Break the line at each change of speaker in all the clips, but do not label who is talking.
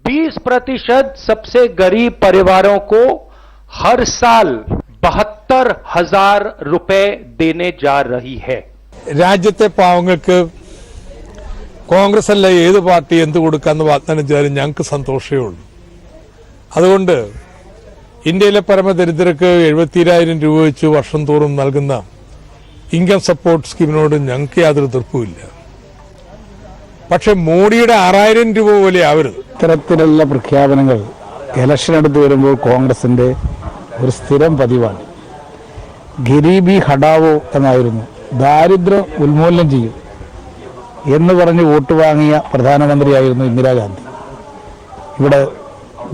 20% सबसे गरीब परिवारों को हर साल 72,000 रुपए देने जा रही है.
രാജ്യത്തെ പാവങ്ങൾക്ക് കോൺഗ്രസ് അല്ല ഏത് പാർട്ടി എന്ത് കൊടുക്കാന്ന് വാഗ്ദാനം ചെയ്താലും ഞങ്ങൾക്ക് സന്തോഷമേ ഉള്ളൂ. അതുകൊണ്ട് ഇന്ത്യയിലെ പരമദരിദ്രർക്ക് 70,000 രൂപ വെച്ച് വർഷം തോറും നൽകുന്ന ഇൻകം സപ്പോർട്ട് സ്കീമിനോട് ഞങ്ങൾക്ക് യാതൊരു എതിർപ്പുമില്ല. പക്ഷെ മോഡിയുടെ 6,000 രൂപ പോലെ ആവരുത്.
ഇത്തരത്തിലുള്ള പ്രഖ്യാപനങ്ങൾ ഇലക്ഷൻ അടുത്ത് വരുമ്പോൾ കോൺഗ്രസിന്റെ ഒരു സ്ഥിരം പതിവാണ്. ഗരീബി ഹടാവോ എന്നായിരുന്നു, ദാരിദ്ര്യം ഉന്മൂലനം ചെയ്യും എന്ന് പറഞ്ഞ് വോട്ട് വാങ്ങിയ പ്രധാനമന്ത്രിയായിരുന്നു ഇന്ദിരാഗാന്ധി. ഇവിടെ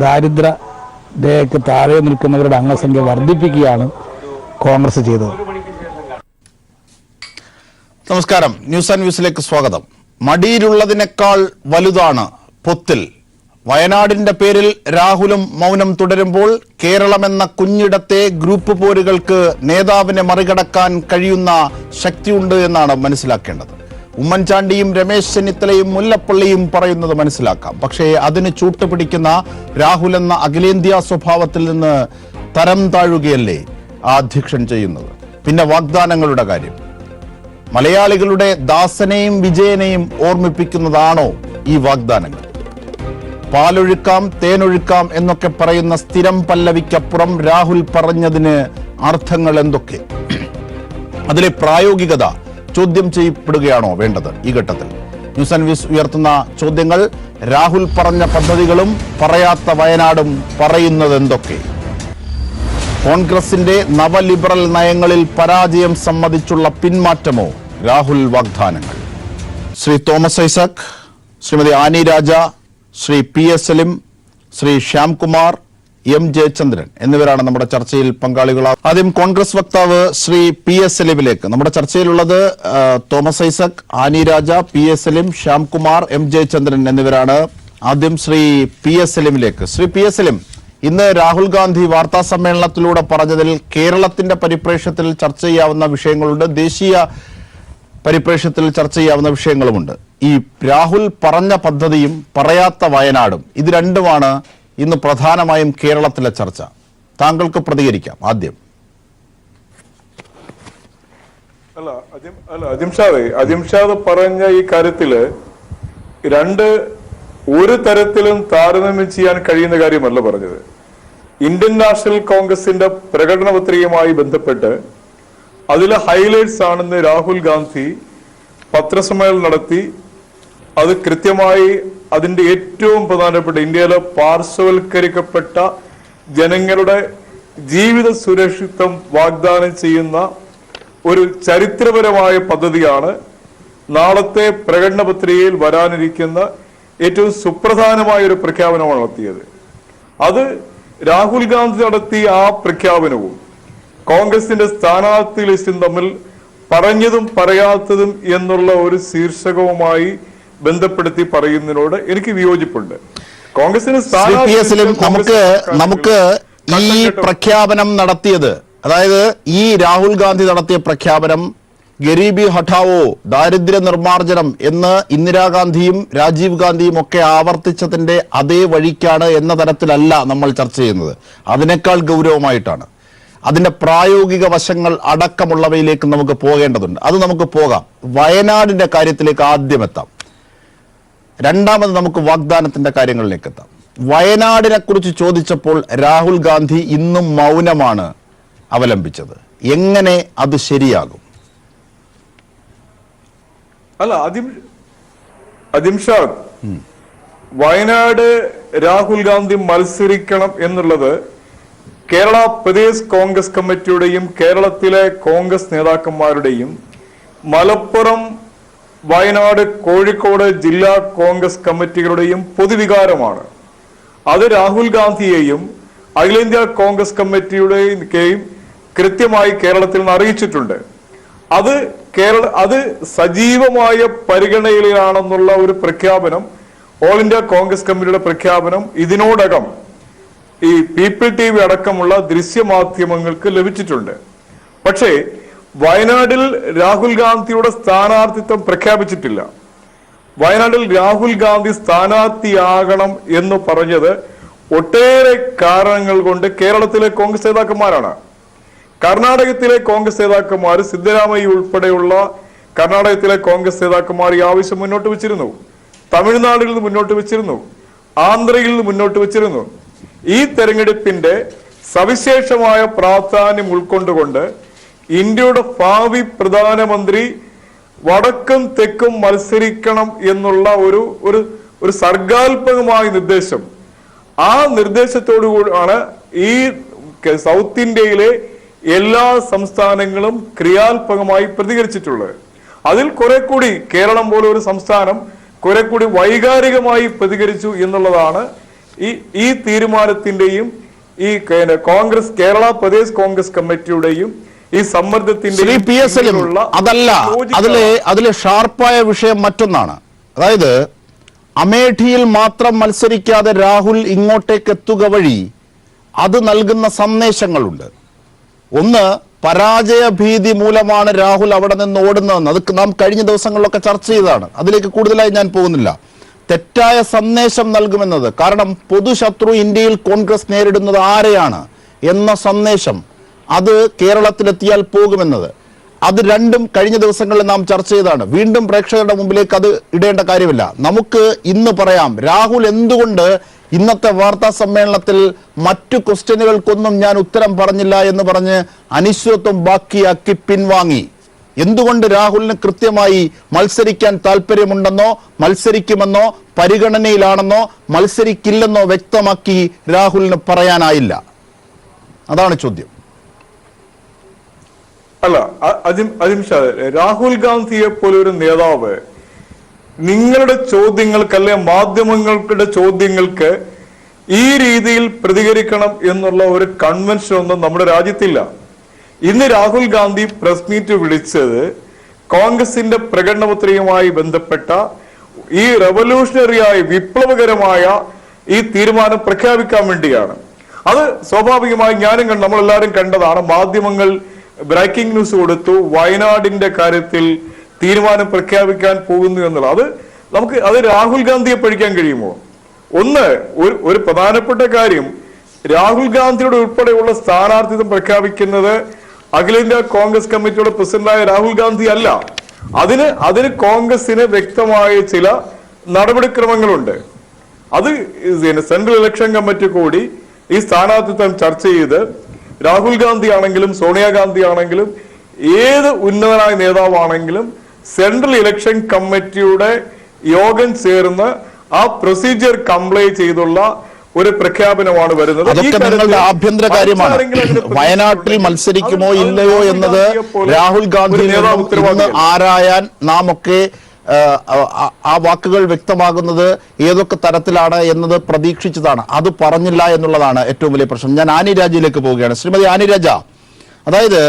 ദാരിദ്ര്യ രേഖയ്ക്ക് താഴെ നിൽക്കുന്നവരുടെ അംഗസംഖ്യ വർദ്ധിപ്പിക്കുകയാണ് കോൺഗ്രസ് ചെയ്തത്.
നമസ്കാരം, ന്യൂസ് ആൻഡ് വ്യൂസിലേക്ക് സ്വാഗതം. മടിയിലുള്ളതിനേക്കാൾ വലുതാണ് പൊത്തിൽ. വയനാടിന്റെ പേരിൽ രാഹുലും മൗനം തുടരുമ്പോൾ കേരളമെന്ന കുഞ്ഞിടത്തെ ഗ്രൂപ്പ് പോരുകൾക്ക് നേതാവിനെ മറികടക്കാൻ കഴിയുന്ന ശക്തിയുണ്ട് എന്നാണ് മനസ്സിലാക്കേണ്ടത്. ഉമ്മൻചാണ്ടിയും രമേശ് ചെന്നിത്തലയും മുല്ലപ്പള്ളിയും പറയുന്നത് മനസ്സിലാക്കാം. പക്ഷേ അതിന് ചൂട്ടുപിടിക്കുന്ന രാഹുൽ എന്ന അഖിലേന്ത്യാ സ്വഭാവത്തിൽ നിന്ന് തരം താഴുകയല്ലേ ആ അധ്യക്ഷൻ ചെയ്യുന്നത്? പിന്നെ വാഗ്ദാനങ്ങളുടെ കാര്യം, മലയാളികളുടെ ദാസനെയും വിജയനെയും ഓർമ്മിപ്പിക്കുന്നതാണോ ഈ വാഗ്ദാനങ്ങൾ? പാലൊഴുക്കാം തേനൊഴുക്കാം എന്നൊക്കെ പറയുന്ന സ്ഥിരം പല്ലവിക്കപ്പുറം രാഹുൽ പറഞ്ഞതിന് അർത്ഥങ്ങൾ എന്തൊക്കെ? അതിലെ പ്രായോഗികത ചോദ്യം ചെയ്യപ്പെടുകയാണോ വേണ്ടത് ഈ ഘട്ടത്തിൽ? ന്യൂസ് ആൻഡ് വ്യൂസ് ഉയർത്തുന്ന ചോദ്യങ്ങൾ, രാഹുൽ പറഞ്ഞ പദ്ധതികളും പറയാത്ത വയനാടും പറയുന്നത് എന്തൊക്കെ? കോൺഗ്രസിന്റെ നവലിബറൽ നയങ്ങളിൽ പരാജയം സമ്മതിച്ചുള്ള പിന്മാറ്റമോ രാഹുൽ വാഗ്ദാനങ്ങൾ? ശ്രീ തോമസ് ഐസക്, ശ്രീമതി ആനി രാജ, ശ്രീ PS സലിം, ശ്രീ ശ്യാംകുമാർ, M ജയചന്ദ്രൻ എന്നിവരാണ് നമ്മുടെ ചർച്ചയിൽ പങ്കാളികളാണ്. ആദ്യം കോൺഗ്രസ് വക്താവ് ശ്രീ PS സലിമിലേക്ക്. നമ്മുടെ ചർച്ചയിലുള്ളത് തോമസ് ഐസക്, ആനി രാജ, PS സലിം, ശ്യാംകുമാർ, M ജയചന്ദ്രൻ എന്നിവരാണ്. ആദ്യം ശ്രീ PS സലിമിലേക്ക്. ശ്രീ PS സലിം, ഇന്ന് രാഹുൽ ഗാന്ധി വാർത്താ സമ്മേളനത്തിലൂടെ പറഞ്ഞതിൽ കേരളത്തിന്റെ പരിപ്രേക്ഷ്യത്തിൽ ചർച്ച ചെയ്യാവുന്ന വിഷയങ്ങളുണ്ട്, ദേശീയ പരിപ്രേക്ഷ്യത്തിൽ ചർച്ച ചെയ്യാവുന്ന വിഷയങ്ങളുമുണ്ട്. ഈ രാഹുൽ പറഞ്ഞ പദ്ധതിയും പറയാത്ത വയനാടും, ഇത് രണ്ടുമാണ് ഇന്ന് പ്രധാനമായും കേരളത്തിലെ ചർച്ച. താങ്കൾക്ക് പ്രതികരിക്കാം ആദ്യം.
അജിംഷാദ് പറഞ്ഞ ഈ കാര്യത്തില് ഒരു തരത്തിലും താരതമ്യം ചെയ്യാൻ കഴിയുന്ന കാര്യമല്ല പറഞ്ഞത്. ഇന്ത്യൻ നാഷണൽ കോൺഗ്രസിന്റെ പ്രകടന പത്രികയുമായി ബന്ധപ്പെട്ട് അതിലെ ഹൈലൈറ്റ്സ് ആണെന്ന് രാഹുൽ ഗാന്ധി പത്രസമ്മേളനം നടത്തി. അത് കൃത്യമായി അതിന്റെ ഏറ്റവും പ്രധാനപ്പെട്ട ഇന്ത്യയിലെ പാർശ്വവൽക്കരിക്കപ്പെട്ട ജനങ്ങളുടെ ജീവിത സുരക്ഷിതത്വം വാഗ്ദാനം ചെയ്യുന്ന ഒരു ചരിത്രപരമായ പദ്ധതിയാണ് നാളത്തെ പ്രകടന പത്രികയിൽ വരാനിരിക്കുന്ന ഏറ്റവും സുപ്രധാനമായ ഒരു പ്രഖ്യാപനമാണ് നടത്തിയത്. അത് രാഹുൽ ഗാന്ധി നടത്തിയ ആ പ്രഖ്യാപനവും കോൺഗ്രസിന്റെ സ്ഥാനാർത്ഥി ലിസ്റ്റും തമ്മിൽ പറഞ്ഞതും പറയാത്തതും എന്നുള്ള ഒരു ശീർഷകവുമായി ബന്ധപ്പെടുത്തി പറയുന്നതിനോട് എനിക്ക് വിയോജിപ്പുണ്ട്. കോൺഗ്രസിന്
നമുക്ക് ഈ പ്രഖ്യാപനം നടത്തിയത്, അതായത് ഈ രാഹുൽ ഗാന്ധി നടത്തിയ പ്രഖ്യാപനം ഗരീബി ഹഠാവോ, ദാരിദ്ര്യ നിർമ്മാർജ്ജനം എന്ന് ഇന്ദിരാഗാന്ധിയും രാജീവ് ഗാന്ധിയും ഒക്കെ ആവർത്തിച്ചതിന്റെ അതേ വഴിക്കാണ് എന്ന തരത്തിലല്ല നമ്മൾ ചർച്ച ചെയ്യുന്നത്. അതിനേക്കാൾ ഗൗരവമായിട്ടാണ്. അതിന്റെ പ്രായോഗിക വശങ്ങൾ അടക്കമുള്ളവയിലേക്ക് നമുക്ക് പോകേണ്ടതുണ്ട്. അത് നമുക്ക് പോകാം. വയനാടിന്റെ കാര്യത്തിലേക്ക് ആദ്യം എത്താം. രണ്ടാമത് നമുക്ക് വാഗ്ദാനത്തിന്റെ കാര്യങ്ങളിലേക്ക് എത്താം. വയനാടിനെ കുറിച്ച് ചോദിച്ചപ്പോൾ രാഹുൽ ഗാന്ധി ഇന്നും മൗനമാണ് അവലംബിച്ചത്. എങ്ങനെ അത് ശരിയാകും?
അജിംഷാദ്, വയനാട് രാഹുൽ ഗാന്ധി മത്സരിക്കണം എന്നുള്ളത് കേരള പ്രദേശ് കോൺഗ്രസ് കമ്മിറ്റിയുടെയും കേരളത്തിലെ കോൺഗ്രസ് നേതാക്കന്മാരുടെയും മലപ്പുറം, വയനാട്, കോഴിക്കോട് ജില്ലാ കോൺഗ്രസ് കമ്മിറ്റികളുടെയും പൊതുവികാരമാണ്. അത് രാഹുൽ ഗാന്ധിയെയും അഖിലേന്ത്യാ കോൺഗ്രസ് കമ്മിറ്റിയുടെയും കൃത്യമായി കേരളത്തിൽ നിന്ന് അറിയിച്ചിട്ടുണ്ട്. അത് സജീവമായ പരിഗണനയിലാണെന്നുള്ള ഒരു പ്രഖ്യാപനം, ഓൾ ഇന്ത്യ കോൺഗ്രസ് കമ്മിറ്റിയുടെ പ്രഖ്യാപനം ഇതിനോടകം ഈ പീപ്പിൾ TV അടക്കമുള്ള ദൃശ്യമാധ്യമങ്ങൾക്ക് ലഭിച്ചിട്ടുണ്ട്. പക്ഷേ വയനാട്ടിൽ രാഹുൽ ഗാന്ധിയുടെ സ്ഥാനാർത്ഥിത്വം പ്രഖ്യാപിച്ചിട്ടില്ല. വയനാട്ടിൽ രാഹുൽ ഗാന്ധി സ്ഥാനാർത്ഥിയാകണം എന്ന് പറഞ്ഞത് ഒട്ടേറെ കാരണങ്ങൾ കൊണ്ട് കേരളത്തിലെ കോൺഗ്രസ് നേതാക്കന്മാരാണ്. കർണാടകത്തിലെ കോൺഗ്രസ് നേതാക്കന്മാർ, സിദ്ധരാമയ്യ ഉൾപ്പെടെയുള്ള കർണാടകത്തിലെ കോൺഗ്രസ് നേതാക്കന്മാർ ഈ ആവശ്യം മുന്നോട്ട് വെച്ചിരുന്നു. തമിഴ്നാട്ടിൽ നിന്ന് മുന്നോട്ട് വെച്ചിരുന്നു. ആന്ധ്രയിൽ നിന്ന് മുന്നോട്ട് വെച്ചിരുന്നു. ഈ തെരഞ്ഞെടുപ്പിന്റെ സവിശേഷമായ പ്രാധാന്യം ഉൾക്കൊണ്ടുകൊണ്ട് ഇന്ത്യയുടെ ഭാവി പ്രധാനമന്ത്രി വടക്കും തെക്കും മത്സരിക്കണം എന്നുള്ള ഒരു സർഗാത്മകമായ നിർദ്ദേശം, ആ നിർദ്ദേശത്തോടുകൂടിയാണ് ഈ സൗത്ത് ഇന്ത്യയിലെ എല്ലാ സംസ്ഥാനങ്ങളും ക്രിയാത്മകമായി പ്രതികരിച്ചിട്ടുള്ളത്. അതിൽ കുറെ കൂടി കേരളം പോലെ ഒരു സംസ്ഥാനം കുറെ കൂടി വൈകാരികമായി പ്രതികരിച്ചു എന്നുള്ളതാണ് ഈ തീരുമാനത്തിന്റെയും ഈ കോൺഗ്രസ് കേരള പ്രദേശ് കോൺഗ്രസ് കമ്മിറ്റിയുടെയും ഈ സമ്മർദ്ദത്തിന്റെ
അതല്ല, അതിലെ ഷാർപ്പായ വിഷയം മറ്റൊന്നാണ്. അതായത് അമേഠിയിൽ മാത്രം മത്സരിക്കാതെ രാഹുൽ ഇങ്ങോട്ടേക്ക് എത്തുക വഴി അത് നൽകുന്ന സന്ദേശങ്ങളുണ്ട്. ഒന്ന്, പരാജയ ഭീതി മൂലമാണ് രാഹുൽ അവിടെ നിന്ന് ഓടുന്നതെന്ന് അത് നാം കഴിഞ്ഞ ദിവസങ്ങളിലൊക്കെ ചർച്ച ചെയ്തതാണ്. അതിലേക്ക് കൂടുതലായി ഞാൻ പോകുന്നില്ല. തെറ്റായ സന്ദേശം നൽകുമെന്നത്, കാരണം പൊതുശത്രു ഇന്ത്യയിൽ കോൺഗ്രസ് നേരിടുന്നത് ആരെയാണ് എന്ന സന്ദേശം അത് കേരളത്തിലെത്തിയാൽ പോകുമെന്നത്, അത് രണ്ടും കഴിഞ്ഞ ദിവസങ്ങളിൽ നാം ചർച്ച ചെയ്തതാണ്. വീണ്ടും പ്രേക്ഷകരുടെ മുമ്പിലേക്ക് അത് ഇടേണ്ട കാര്യമില്ല. നമുക്ക് ഇന്ന് പറയാം, രാഹുൽ എന്തുകൊണ്ട് ഇന്നത്തെ വാർത്താ സമ്മേളനത്തിൽ മറ്റു ക്വസ്റ്റ്യനുകൾക്കൊന്നും ഞാൻ ഉത്തരം പറഞ്ഞില്ല എന്ന് പറഞ്ഞ് അനിശ്ചിതത്വം ബാക്കിയാക്കി പിൻവാങ്ങി. എന്തുകൊണ്ട് രാഹുലിന് കൃത്യമായി മത്സരിക്കാൻ താല്പര്യമുണ്ടെന്നോ മത്സരിക്കുമെന്നോ പരിഗണനയിലാണെന്നോ മത്സരിക്കില്ലെന്നോ വ്യക്തമാക്കി രാഹുലിന് പറയാനായില്ല? അതാണ് ചോദ്യം.
അല്ല, അജിംഷാ, രാഹുൽ ഗാന്ധിയെ പോലെ ഒരു നേതാവ് നിങ്ങളുടെ ചോദ്യങ്ങൾക്ക് അല്ലെ മാധ്യമങ്ങളുടെ ചോദ്യങ്ങൾക്ക് ഈ രീതിയിൽ പ്രതികരിക്കണം എന്നുള്ള ഒരു കൺവെൻഷൻ ഒന്നും നമ്മുടെ രാജ്യത്തില്ല. ഇന്ന് രാഹുൽ ഗാന്ധി പ്രസ് മീറ്റ് വിളിച്ചത് കോൺഗ്രസിന്റെ പ്രകടനപത്രികയുമായി ബന്ധപ്പെട്ട ഈ റവല്യൂഷണറിയായ വിപ്ലവകരമായ ഈ തീരുമാനം പ്രഖ്യാപിക്കാൻ വേണ്ടിയാണ്. അത് സ്വാഭാവികമായി ഞാനും കണ്ടു, നമ്മളെല്ലാവരും കണ്ടതാണ്. മാധ്യമങ്ങൾ ബ്രേക്കിംഗ് ന്യൂസ് കൊടുത്തു, വയനാടിന്റെ കാര്യത്തിൽ തീരുമാനം പ്രഖ്യാപിക്കാൻ പോകുന്നു എന്നുള്ളത്. അത് രാഹുൽ ഗാന്ധിയെ പഠിക്കാൻ കഴിയുമോ? ഒരു പ്രധാനപ്പെട്ട കാര്യം, രാഹുൽ ഗാന്ധിയുടെ ഉൾപ്പെടെയുള്ള സ്ഥാനാർത്ഥിത്വം പ്രഖ്യാപിക്കുന്നത് അഖിലേന്ത്യാ കോൺഗ്രസ് കമ്മിറ്റിയുടെ പ്രസിഡന്റായ രാഹുൽ ഗാന്ധി അല്ല. അതിന് കോൺഗ്രസിന് വ്യക്തമായ ചില നടപടിക്രമങ്ങളുണ്ട്. അത് സെൻട്രൽ ഇലക്ഷൻ കമ്മിറ്റി കൂടി ഈ സ്ഥാനാർത്ഥിത്വം ചർച്ച ചെയ്ത് രാഹുൽ ഗാന്ധി ആണെങ്കിലും സോണിയാഗാന്ധി ആണെങ്കിലും ഏത് ഉന്നതനായ നേതാവാണെങ്കിലും സെൻട്രൽ ഇലക്ഷൻ കമ്മിറ്റിയുടെ യോഗം ചേർന്ന് ആ പ്രൊസീജിയർ കംപ്ലൈ ചെയ്തുള്ള ഒരു പ്രഖ്യാപനമാണ് വരുന്നത്.
അതൊക്കെ നിങ്ങളുടെ ആഭ്യന്തര കാര്യമാണ്. വയനാട്ടിൽ മത്സരിക്കുമോ ഇല്ലയോ എന്നത് രാഹുൽ ഗാന്ധി ആരായാൻ നാം ഒക്കെ ആ വാക്കുകൾ വ്യക്തമാകുന്നത് ഏതൊക്കെ തരത്തിലാണ് എന്നത് പ്രതീക്ഷിച്ചതാണ്. അത് പറഞ്ഞില്ല എന്നുള്ളതാണ് ഏറ്റവും വലിയ പ്രശ്നം. ഞാൻ ആനി രാജയിലേക്ക് പോവുകയാണ്. ശ്രീമതി ആനി രാജ, അതായത്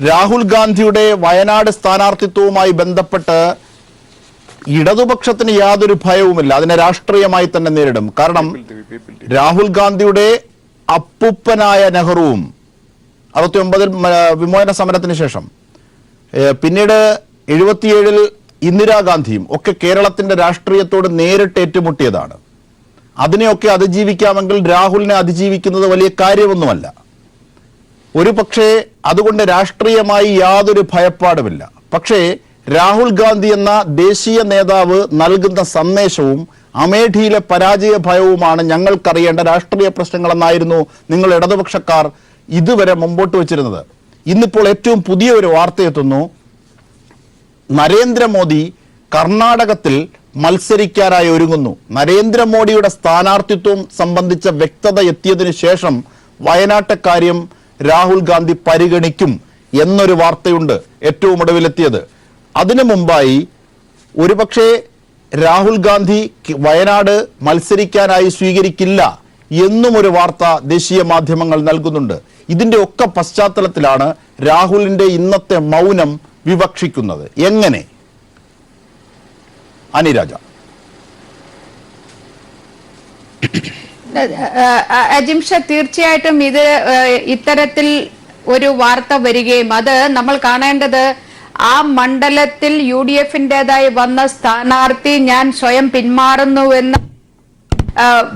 രാഹുൽ ഗാന്ധിയുടെ വയനാട് സ്ഥാനാർത്ഥിത്വവുമായി ബന്ധപ്പെട്ട് ഇടതുപക്ഷത്തിന് യാതൊരു ഭയവുമില്ല. അതിനെ രാഷ്ട്രീയമായി തന്നെ നേരിടും. കാരണം രാഹുൽ ഗാന്ധിയുടെ അപ്പൂപ്പനായ നെഹ്റുവും 69 വിമോചന സമരത്തിന് ശേഷം, പിന്നീട് 77 ഇന്ദിരാഗാന്ധിയും ഒക്കെ കേരളത്തിന്റെ രാഷ്ട്രീയത്തോട് നേരിട്ട് ഏറ്റുമുട്ടിയതാണ്. അതിനെയൊക്കെ അതിജീവിക്കാമെങ്കിൽ രാഹുലിനെ അതിജീവിക്കുന്നത് വലിയ കാര്യമൊന്നുമല്ല. ഒരു പക്ഷേ അതുകൊണ്ട് രാഷ്ട്രീയമായി യാതൊരു ഭയപ്പാടുമില്ല. പക്ഷേ രാഹുൽ ഗാന്ധി എന്ന ദേശീയ നേതാവ് നൽകുന്ന സന്ദേശവും അമേഠിയിലെ പരാജയ ഭയവുമാണ് ഞങ്ങൾക്കറിയേണ്ട രാഷ്ട്രീയ പ്രശ്നങ്ങളെന്നായിരുന്നു നിങ്ങൾ ഇടതുപക്ഷക്കാർ ഇതുവരെ മുമ്പോട്ട് വച്ചിരുന്നത്. ഇന്നിപ്പോൾ ഏറ്റവും പുതിയ ഒരു വാർത്തയെത്തുന്നു. നരേന്ദ്രമോദി കർണാടകത്തിൽ മത്സരിക്കാനായി ഒരുങ്ങുന്നു. നരേന്ദ്രമോദിയുടെ സ്ഥാനാർത്ഥിത്വം സംബന്ധിച്ച വ്യക്തത എത്തിയതിനു ശേഷം വയനാട്ടെ കാര്യം രാഹുൽ ഗാന്ധി പരിഗണിക്കും എന്നൊരു വാർത്തയുണ്ട് ഏറ്റവും ഒടുവിലെത്തിയത്. അതിനു മുമ്പായി ഒരുപക്ഷെ രാഹുൽ ഗാന്ധി വയനാട് മത്സരിക്കാനായി സ്വീകരിക്കില്ല എന്നും ഒരു വാർത്ത ദേശീയ മാധ്യമങ്ങൾ നൽകുന്നുണ്ട്. ഇതിന്റെ ഒക്കെ പശ്ചാത്തലത്തിലാണ് രാഹുലിന്റെ ഇന്നത്തെ മൗനം വിവക്ഷിക്കുന്നത്. എങ്ങനെ? അനിരാജ.
അജിംഷ, തീർച്ചയായിട്ടും ഇത്തരത്തിൽ ഒരു വാർത്ത വരികയും അത് നമ്മൾ കാണേണ്ടത് ആ മണ്ഡലത്തിൽ UDF-ന്റേതായി വന്ന സ്ഥാനാർത്ഥി ഞാൻ സ്വയം പിന്മാറുന്നുവെന്ന്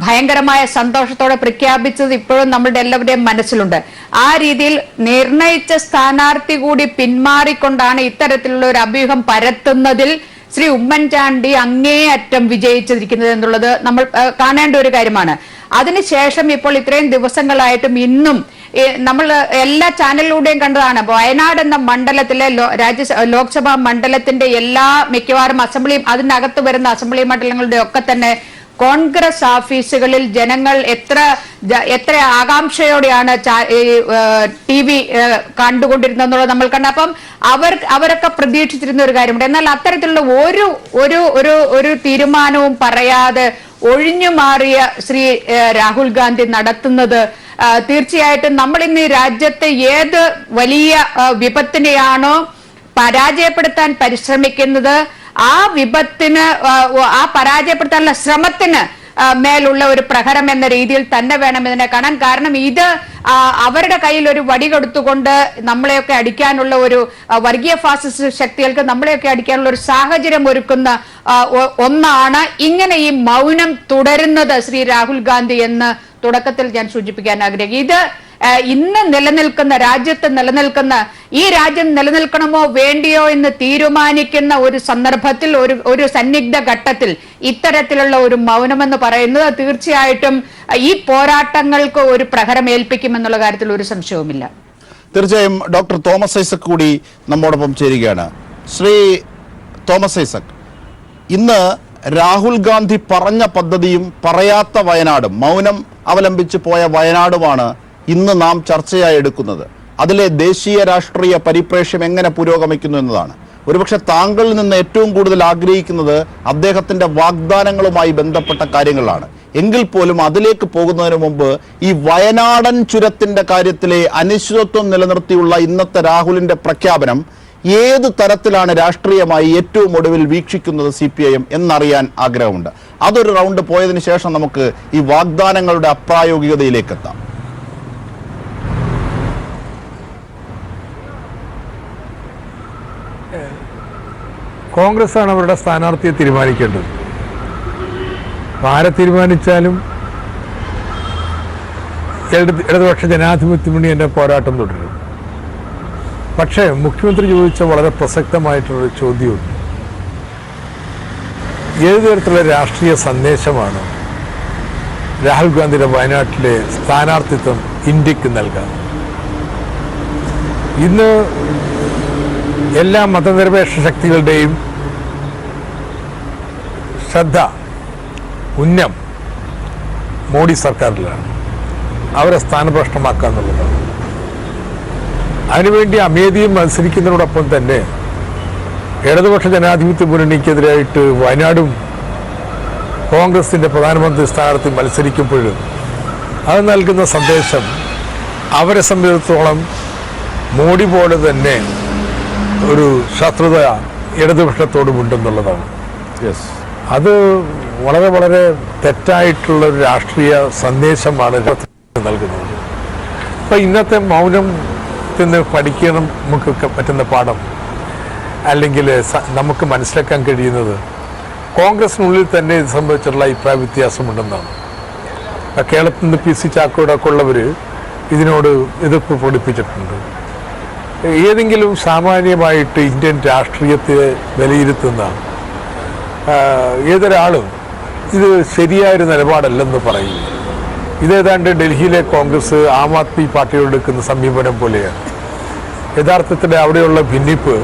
ഭയങ്കരമായ സന്തോഷത്തോടെ പ്രഖ്യാപിച്ചത് ഇപ്പോഴും നമ്മളുടെ എല്ലാവരുടെയും മനസ്സിലുണ്ട്. ആ രീതിയിൽ നിർണയിച്ച സ്ഥാനാർത്ഥി കൂടി പിന്മാറിക്കൊണ്ടാണ് ഇത്തരത്തിലുള്ള ഒരു അഭ്യൂഹം പരത്തുന്നതിൽ ശ്രീ ഉമ്മൻചാണ്ടി അങ്ങേയറ്റം വിജയിച്ചിരിക്കുന്നത് എന്നുള്ളത് നമ്മൾ കാണേണ്ട ഒരു കാര്യമാണ്. അതിനുശേഷം ഇപ്പോൾ ഇത്രയും ദിവസങ്ങളായിട്ടും ഇന്നും നമ്മൾ എല്ലാ ചാനലിലൂടെയും കണ്ടതാണ്, വയനാട് എന്ന മണ്ഡലത്തിലെ ലോക്സഭാ മണ്ഡലത്തിന്റെ എല്ലാ മിക്കവാറും അസംബ്ലി, അതിനകത്ത് വരുന്ന അസംബ്ലി മണ്ഡലങ്ങളുടെ ഒക്കെ തന്നെ കോൺഗ്രസ് ഓഫീസുകളിൽ ജനങ്ങൾ എത്ര ആകാംക്ഷയോടെയാണ് TV കണ്ടുകൊണ്ടിരുന്നെന്നുള്ളത് നമ്മൾ കണ്ട. അപ്പം അവരൊക്കെ പ്രതീക്ഷിച്ചിരുന്ന ഒരു കാര്യമുണ്ട്. എന്നാൽ അത്തരത്തിലുള്ള ഒരു തീരുമാനവും പറയാതെ ഒഴിഞ്ഞു മാറിയ ശ്രീ രാഹുൽ ഗാന്ധി നടത്തുന്നത് തീർച്ചയായിട്ടും നമ്മൾ ഇന്ന് രാജ്യത്തെ ഏത് വലിയ വിപത്തിനെയാണോ പരാജയപ്പെടുത്താൻ പരിശ്രമിക്കുന്നത്, ആ വിപത്തിന്, ആ പരാജയപ്പെടുത്താനുള്ള ശ്രമത്തിന് മേലുള്ള ഒരു പ്രഹരം എന്ന രീതിയിൽ തന്നെ വേണം ഇതിനെ കാണാൻ. കാരണം ഇത് അവരുടെ കയ്യിൽ ഒരു വടി കൊടുത്തുകൊണ്ട് നമ്മളെയൊക്കെ അടിക്കാനുള്ള ഒരു വർഗീയ ഫാസിസ്റ്റ് ശക്തികൾക്ക് നമ്മളെയൊക്കെ അടിക്കാനുള്ള ഒരു സാഹചര്യം ഒരുക്കുന്ന ഒന്നാണ് ഇങ്ങനെ ഈ മൗനം തുടരുന്നത് ശ്രീ രാഹുൽ ഗാന്ധി എന്ന് തുടക്കത്തിൽ ഞാൻ സൂചിപ്പിക്കാൻ ആഗ്രഹിക്കും. ഇത് ഇന്ന് നിലനിൽക്കുന്ന രാജ്യത്ത് നിലനിൽക്കുന്ന ഈ രാജ്യം നിലനിൽക്കണമോ വേണ്ടിയോ എന്ന് തീരുമാനിക്കുന്ന ഒരു സന്ദർഭത്തിൽ, ഒരു സന്നിഗ്ധ ഘട്ടത്തിൽ ഇത്തരത്തിലുള്ള ഒരു മൗനമെന്ന് പറയുന്നത് തീർച്ചയായിട്ടും ഈ പോരാട്ടങ്ങൾക്ക് ഒരു പ്രഹരം ഏൽപ്പിക്കുമെന്നുള്ള കാര്യത്തിൽ ഒരു സംശയവുമില്ല.
തീർച്ചയായും ഡോക്ടർ തോമസ് ഐസക് കൂടി നമ്മോടൊപ്പം ചേരുകയാണ്. ശ്രീ തോമസ് ഐസക്, ഇന്ന് രാഹുൽ ഗാന്ധി പറഞ്ഞ പദ്ധതിയും പറയാത്ത വയനാടും, മൗനം അവലംബിച്ച് പോയ വയനാടുമാണ് ഇന്ന് നാം ചർച്ചയായി എടുക്കുന്നത്. അതിലെ ദേശീയ രാഷ്ട്രീയ പരിപ്രേക്ഷ്യം എങ്ങനെ പുരോഗമിക്കുന്നു എന്നതാണ്. ഒരുപക്ഷെ താങ്കളിൽ നിന്ന് ഏറ്റവും കൂടുതൽ ആഗ്രഹിക്കുന്നത് അദ്ദേഹത്തിന്റെ വാഗ്ദാനങ്ങളുമായി ബന്ധപ്പെട്ട കാര്യങ്ങളാണ്. എങ്കിൽ പോലും അതിലേക്ക് പോകുന്നതിന് മുമ്പ് ഈ വയനാടൻ ചുരത്തിന്റെ കാര്യത്തിലെ അനിശ്ചിതത്വം നിലനിർത്തിയുള്ള ഇന്നത്തെ രാഹുലിന്റെ പ്രഖ്യാപനം ഏത് തരത്തിലാണ് രാഷ്ട്രീയമായി ഏറ്റവും ഒടുവിൽ വീക്ഷിക്കുന്നത് CPIM എന്നറിയാൻ ആഗ്രഹമുണ്ട്. അതൊരു റൗണ്ട് പോയതിനു ശേഷം നമുക്ക് ഈ വാഗ്ദാനങ്ങളുടെ അപ്രായോഗികതയിലേക്ക് എത്താം.
കോൺഗ്രസ് ആണ് അവരുടെ സ്ഥാനാർത്ഥിയെ തീരുമാനിക്കേണ്ടത്. ആരെ തീരുമാനിച്ചാലും ഇടതുപക്ഷ ജനാധിപത്യ മുന്നണി എന്റെ പോരാട്ടം തുടരും. പക്ഷേ മുഖ്യമന്ത്രി ചോദിച്ച വളരെ പ്രസക്തമായിട്ടുള്ള ചോദ്യമുണ്ട്. ഏത് തരത്തിലുള്ള രാഷ്ട്രീയ സന്ദേശമാണ് രാഹുൽ ഗാന്ധിയുടെ വയനാട്ടിലെ സ്ഥാനാർത്ഥിത്വം ഇന്ത്യക്ക് നൽകാം? ഇന്ന് എല്ലാ മതനിരപേക്ഷ ശക്തികളുടെയും ശ്രദ്ധ ഉന്നം മോഡി സർക്കാരിലാണ്. അവരെ സ്ഥാനഭ്രഷ്ടമാക്കുക എന്നുള്ളതാണ്. അതിനുവേണ്ടി അമേധിയും മത്സരിക്കുന്നതിനോടൊപ്പം തന്നെ ഇടതുപക്ഷ ജനാധിപത്യ മുന്നണിക്കെതിരായിട്ട് വയനാടും കോൺഗ്രസിന്റെ പ്രധാനമന്ത്രി സ്ഥാനാർത്ഥി മത്സരിക്കുമ്പോഴും അത് നൽകുന്ന സന്ദേശം അവരെ സംബന്ധിച്ചിടത്തോളം മോഡി പോലെ തന്നെ ഒരു ശത്രുത ഇടതുപക്ഷത്തോടുമുണ്ടെന്നുള്ളതാണ്. അത് വളരെ വളരെ തെറ്റായിട്ടുള്ള ഒരു രാഷ്ട്രീയ സന്ദേശമാണ് നൽകുന്നത്. അപ്പം ഇന്നത്തെ മൗനത്തിന് പഠിക്കണം നമുക്ക് പറ്റുന്ന പാഠം, അല്ലെങ്കിൽ നമുക്ക് മനസ്സിലാക്കാൻ കഴിയുന്നത് കോൺഗ്രസിനുള്ളിൽ തന്നെ ഇത് സംബന്ധിച്ചുള്ള അഭിപ്രായ വ്യത്യാസമുണ്ടെന്നാണ്. കേരളത്തിൽ നിന്ന് PC ചാക്കോടൊക്കെ ഉള്ളവർ ഇതിനോട് എതിർപ്പ് പ്രകടിപ്പിച്ചിട്ടുണ്ട്. ഏതെങ്കിലും സാമാന്യമായിട്ട് ഇന്ത്യൻ രാഷ്ട്രീയത്തെ വിലയിരുത്തുന്ന ഏതൊരാളും ഇത് ശരിയായൊരു നിലപാടല്ലെന്ന് പറയും. ഇതേതാണ്ട് ഡൽഹിയിലെ കോൺഗ്രസ് ആം ആദ്മി പാർട്ടിയോട് എടുക്കുന്ന സമീപനം പോലെയാണ്. യഥാർത്ഥത്തിൽ അവിടെയുള്ള ഭിന്നിപ്പ്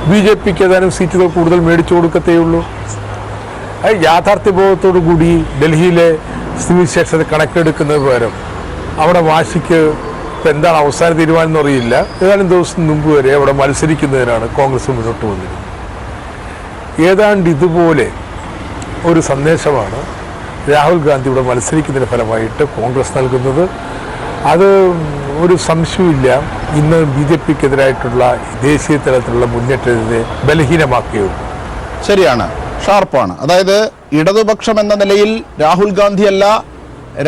BJPക്ക് ഏതാനും സീറ്റുകൾ കൂടുതൽ മേടിച്ചു കൊടുക്കത്തേയുള്ളൂ. യാഥാർത്ഥ്യബോധത്തോടു കൂടി ഡൽഹിയിലെ സ്ഥിതിവിശേഷത കണക്കെടുക്കുന്നതിന് പകരം അവിടെ വാശിക്ക് ഇപ്പം എന്താണ് അവസാന തീരുമാനം എന്ന് അറിയില്ല, ഏതാനും ദിവസം മുമ്പ് വരെ അവിടെ മത്സരിക്കുന്നതിനാണ് കോൺഗ്രസ് മുന്നോട്ട് വന്നിരുന്നത്. ഏതാണ്ട് ഇതുപോലെ ഒരു സന്ദേശമാണ് രാഹുൽ ഗാന്ധിയുടെ മത്സരിക്കുന്നതിന് ഫലമായിട്ട് കോൺഗ്രസ് നൽകുന്നത്. അത് ഒരു സംശയമില്ല, ഇന്ന് BJPക്കെതിരായിട്ടുള്ള ദേശീയ തലത്തിലുള്ള മുന്നേറ്റത്തെ ബലഹീനമാക്കുകയുള്ളൂ.
ശരിയാണ്, ഷാർപ്പാണ്. അതായത് ഇടതുപക്ഷം എന്ന നിലയിൽ രാഹുൽ ഗാന്ധിയല്ല,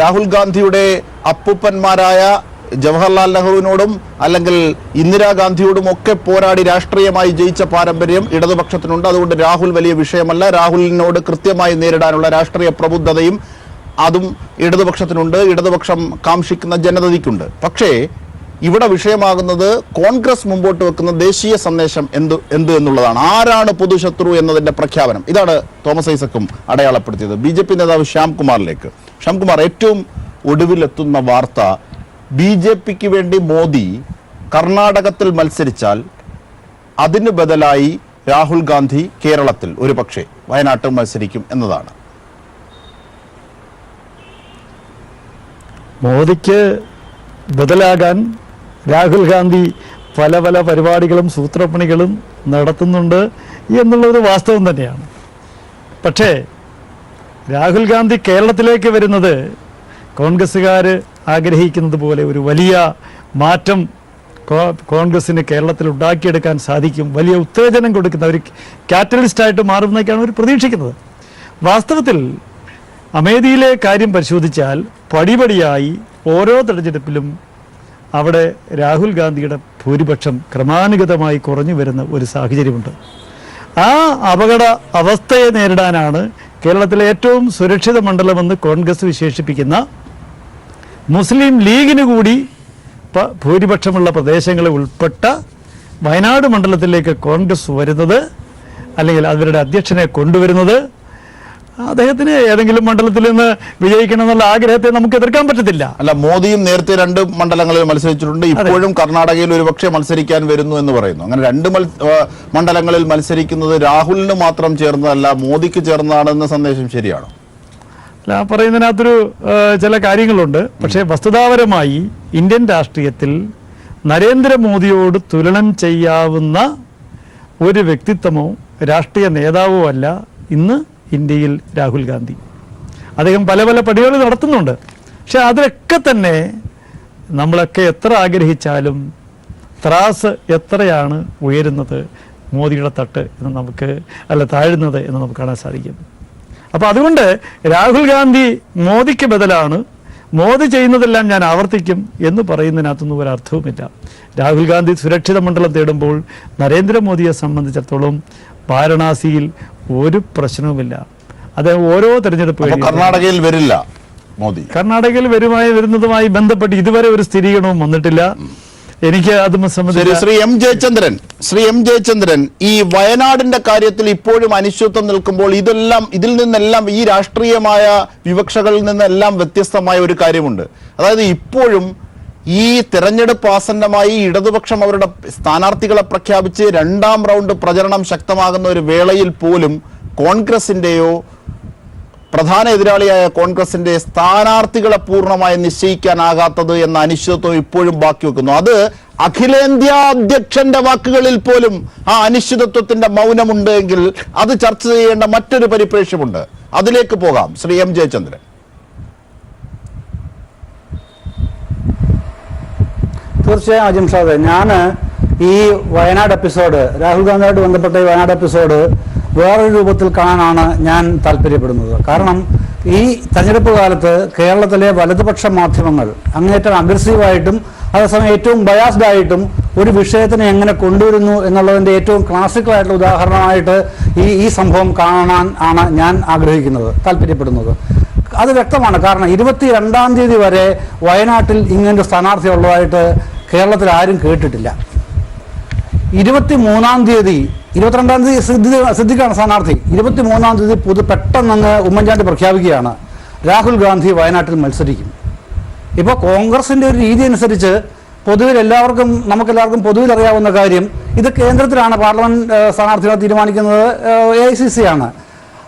രാഹുൽ ഗാന്ധിയുടെ അപ്പൂപ്പന്മാരായ ജവഹർലാൽ നെഹ്റുവിനോടും അല്ലെങ്കിൽ ഇന്ദിരാഗാന്ധിയോടും ഒക്കെ പോരാടി രാഷ്ട്രീയമായി ജയിച്ച പാരമ്പര്യം ഇടതുപക്ഷത്തിനുണ്ട്. അതുകൊണ്ട് രാഹുൽ വലിയ വിഷയമല്ല. രാഹുലിനോട് കൃത്യമായി നേരിടാനുള്ള രാഷ്ട്രീയ പ്രബുദ്ധതയും അതും ഇടതുപക്ഷത്തിനുണ്ട്, ഇടതുപക്ഷം കാംക്ഷിക്കുന്ന ജനതയ്ക്കുണ്ട്. പക്ഷേ ഇവിടെ വിഷയമാകുന്നത് കോൺഗ്രസ് മുമ്പോട്ട് വെക്കുന്ന ദേശീയ സന്ദേശം എന്ത് എന്നുള്ളതാണ്. ആരാണ് പൊതുശത്രു എന്നതിന്റെ പ്രഖ്യാപനം. ഇതാണ് തോമസ് ഐസക്കും അടയാളപ്പെടുത്തിയത്. BJP നേതാവ് ശ്യാംകുമാറിലേക്ക്. ശ്യാംകുമാർ, ഏറ്റവും ഒടുവിലെത്തുന്ന വാർത്ത, BJPക്ക് വേണ്ടി മോദി കർണാടകത്തിൽ മത്സരിച്ചാൽ അതിന് ബദലായി രാഹുൽ ഗാന്ധി കേരളത്തിൽ ഒരുപക്ഷെ വയനാട്ടിൽ മത്സരിക്കും എന്നതാണ്.
മോദിക്ക് ബദലാകാൻ രാഹുൽ ഗാന്ധി പല പല പരിപാടികളും സൂത്രപ്പണികളും നടത്തുന്നുണ്ട് എന്നുള്ളത് വാസ്തവം തന്നെയാണ്. പക്ഷേ രാഹുൽ ഗാന്ധി കേരളത്തിലേക്ക് വരുന്നത് കോൺഗ്രസ്സുകാർ ആഗ്രഹിക്കുന്നത് പോലെ ഒരു വലിയ മാറ്റം കോൺഗ്രസ്സിന് കേരളത്തിൽ ഉണ്ടാക്കിയെടുക്കാൻ സാധിക്കും, വലിയ ഉത്തേജനം കൊടുക്കുന്ന ഒരു കാറ്റലിസ്റ്റായിട്ട് മാറുന്നതൊക്കെയാണ് അവർ പ്രതീക്ഷിക്കുന്നത്. വാസ്തവത്തിൽ അമേഠിയിലെ കാര്യം പരിശോധിച്ചാൽ പടിപടിയായി ഓരോ തെരഞ്ഞെടുപ്പിലും അവിടെ രാഹുൽ ഗാന്ധിയുടെ ഭൂരിപക്ഷം ക്രമാനുഗതമായി കുറഞ്ഞു വരുന്ന ഒരു സാഹചര്യമുണ്ട്. ആ അപകട അവസ്ഥയെ നേരിടാനാണ് കേരളത്തിലെ ഏറ്റവും സുരക്ഷിത മണ്ഡലമെന്ന് കോൺഗ്രസ് വിശേഷിപ്പിക്കുന്ന മുസ്ലിം ലീഗിന് കൂടി ഭൂരിപക്ഷമുള്ള പ്രദേശങ്ങളെ ഉൾപ്പെട്ട വയനാട് മണ്ഡലത്തിലേക്ക് കോൺഗ്രസ് വരുന്നത്, അല്ലെങ്കിൽ അവരുടെ അധ്യക്ഷനെ കൊണ്ടുവരുന്നത്. അദ്ദേഹത്തിന് ഏതെങ്കിലും മണ്ഡലത്തിൽ നിന്ന് വിജയിക്കണം എന്നുള്ള ആഗ്രഹത്തെ നമുക്ക് എതിർക്കാൻ പറ്റത്തില്ല.
അല്ല, മോദിയും നേരത്തെ 2 മണ്ഡലങ്ങളിൽ മത്സരിച്ചിട്ടുണ്ട്. ഇപ്പോഴും കർണാടകയിൽ ഒരുപക്ഷെ മത്സരിക്കാൻ വരുന്നു എന്ന് പറയുന്നു. അങ്ങനെ 2 മണ്ഡലങ്ങളിൽ മത്സരിക്കുന്നത് രാഹുലിന് മാത്രം ചേർന്നതല്ല, മോദിക്ക് ചേർന്നതാണെന്ന സന്ദേശം ശരിയാണോ?
അല്ല, ആ പറയുന്നതിനകത്തൊരു ചില കാര്യങ്ങളുണ്ട്. പക്ഷേ വസ്തുതാപരമായി ഇന്ത്യൻ രാഷ്ട്രീയത്തിൽ നരേന്ദ്രമോദിയോട് തുലനം ചെയ്യാവുന്ന ഒരു വ്യക്തിത്വമോ രാഷ്ട്രീയ നേതാവോ അല്ല ഇന്ന് ഇന്ത്യയിൽ രാഹുൽ ഗാന്ധി. അദ്ദേഹം പല പല പടികൾ നടത്തുന്നുണ്ട്. പക്ഷെ അതിലൊക്കെ തന്നെ നമ്മളൊക്കെ എത്ര ആഗ്രഹിച്ചാലും ത്രാസ് എത്രയാണ് ഉയരുന്നത് മോദിയുടെ തട്ട് എന്ന് നമുക്ക്, അല്ല താഴുന്നത് എന്ന് നമുക്ക് കാണാൻ സാധിക്കും. അപ്പോൾ അതുകൊണ്ട് രാഹുൽ ഗാന്ധി മോദിക്ക് ബദലാണ്, മോദി ചെയ്യുന്നതെല്ലാം ഞാൻ ആവർത്തിക്കും എന്ന് പറയുന്നതിനകത്തൊന്നും ഒരർത്ഥവുമില്ല. രാഹുൽ ഗാന്ധി സുരക്ഷിത മണ്ഡലം തേടുമ്പോൾ നരേന്ദ്രമോദിയെ സംബന്ധിച്ചിടത്തോളം വാരണാസിയിൽ ഒരു പ്രശ്നവുമില്ല. അദ്ദേഹം ഓരോ തെരഞ്ഞെടുപ്പ്
കർണാടകയിൽ വരില്ല മോദി.
കർണാടകയിൽ വരുന്നതുമായി ബന്ധപ്പെട്ട് ഇതുവരെ ഒരു സ്ഥിരീകരണവും വന്നിട്ടില്ല. എനിക്ക് അതും സംബന്ധിച്ച്
ശ്രീ എം ജയചന്ദ്രൻ, ഈ വയനാടിന്റെ കാര്യത്തിൽ ഇപ്പോഴും അനിശ്ചിതത്വം നിൽക്കുമ്പോൾ ഇതിൽ നിന്നെല്ലാം, ഈ രാഷ്ട്രീയമായ വിവക്ഷകളിൽ നിന്നെല്ലാം വ്യത്യസ്തമായ ഒരു കാര്യമുണ്ട്. അതായത് ഇപ്പോഴും ഈ തെരഞ്ഞെടുപ്പ് ആസന്നമായി ഇടതുപക്ഷം അവരുടെ സ്ഥാനാർത്ഥികളെ പ്രഖ്യാപിച്ച് 2ാം റൗണ്ട് പ്രചരണം ശക്തമാകുന്ന ഒരു വേളയിൽ പോലും കോൺഗ്രസിന്റെയോ പ്രധാന എതിരാളിയായ കോൺഗ്രസിന്റെ സ്ഥാനാർത്ഥികളെ പൂർണ്ണമായി നിശ്ചയിക്കാനാകാത്തത് എന്ന അനിശ്ചിതത്വം ഇപ്പോഴും ബാക്കി വെക്കുന്നു. അത് അഖിലേന്ത്യാ അധ്യക്ഷന്റെ വാക്കുകളിൽ പോലും ആ അനിശ്ചിതത്വത്തിന്റെ മൗനമുണ്ട് എങ്കിൽ അത് ചർച്ച ചെയ്യേണ്ട മറ്റൊരു പരിപ്രേക്ഷ്യമുണ്ട്. അതിലേക്ക് പോകാം. ശ്രീ എം ജയചന്ദ്രൻ.
തീർച്ചയായും അജിംഷാദ്, ഞാൻ ഈ വയനാട് എപ്പിസോഡ്, രാഹുൽ ഗാന്ധിയായിട്ട് ബന്ധപ്പെട്ട ഈ വയനാട് എപ്പിസോഡ് വേറൊരു രൂപത്തിൽ കാണാനാണ് ഞാൻ താല്പര്യപ്പെടുന്നത്. കാരണം ഈ തെരഞ്ഞെടുപ്പ് കാലത്ത് കേരളത്തിലെ വലതുപക്ഷ മാധ്യമങ്ങൾ അങ്ങേറ്റം അഗ്രസീവായിട്ടും അതേസമയം ഏറ്റവും ബയാസ്ഡ് ആയിട്ടും ഒരു വിഷയത്തിനെ എങ്ങനെ കൊണ്ടുവരുന്നു എന്നുള്ളതിൻ്റെ ഏറ്റവും ക്ലാസിക്കലായിട്ടുള്ള ഉദാഹരണമായിട്ട് ഈ സംഭവം കാണാൻ ആണ് ഞാൻ ആഗ്രഹിക്കുന്നത്, താല്പര്യപ്പെടുന്നത്. അത് വ്യക്തമാണ്. കാരണം 22-ാം തീയതി വരെ വയനാട്ടിൽ ഇങ്ങനൊരു സ്ഥാനാർത്ഥി ഉള്ളതായിട്ട് കേരളത്തിൽ ആരും കേട്ടിട്ടില്ല. 23-ാം തീയതി 22-ാം തീയതി സിദ്ദിഖാണ് സ്ഥാനാർത്ഥി. 23-ാം തീയതി പെട്ടെന്ന് ഉമ്മൻചാണ്ടി പ്രഖ്യാപിക്കുകയാണ് രാഹുൽ ഗാന്ധി വയനാട്ടിൽ മത്സരിക്കും. ഇപ്പോൾ കോൺഗ്രസിൻ്റെ ഒരു രീതി അനുസരിച്ച് പൊതുവിൽ നമുക്കെല്ലാവർക്കും പൊതുവിൽ അറിയാവുന്ന കാര്യം, ഇത് കേന്ദ്രത്തിലാണ് പാർലമെന്റ് സ്ഥാനാർത്ഥികളെ തീരുമാനിക്കുന്നത്, AICC ആണ്.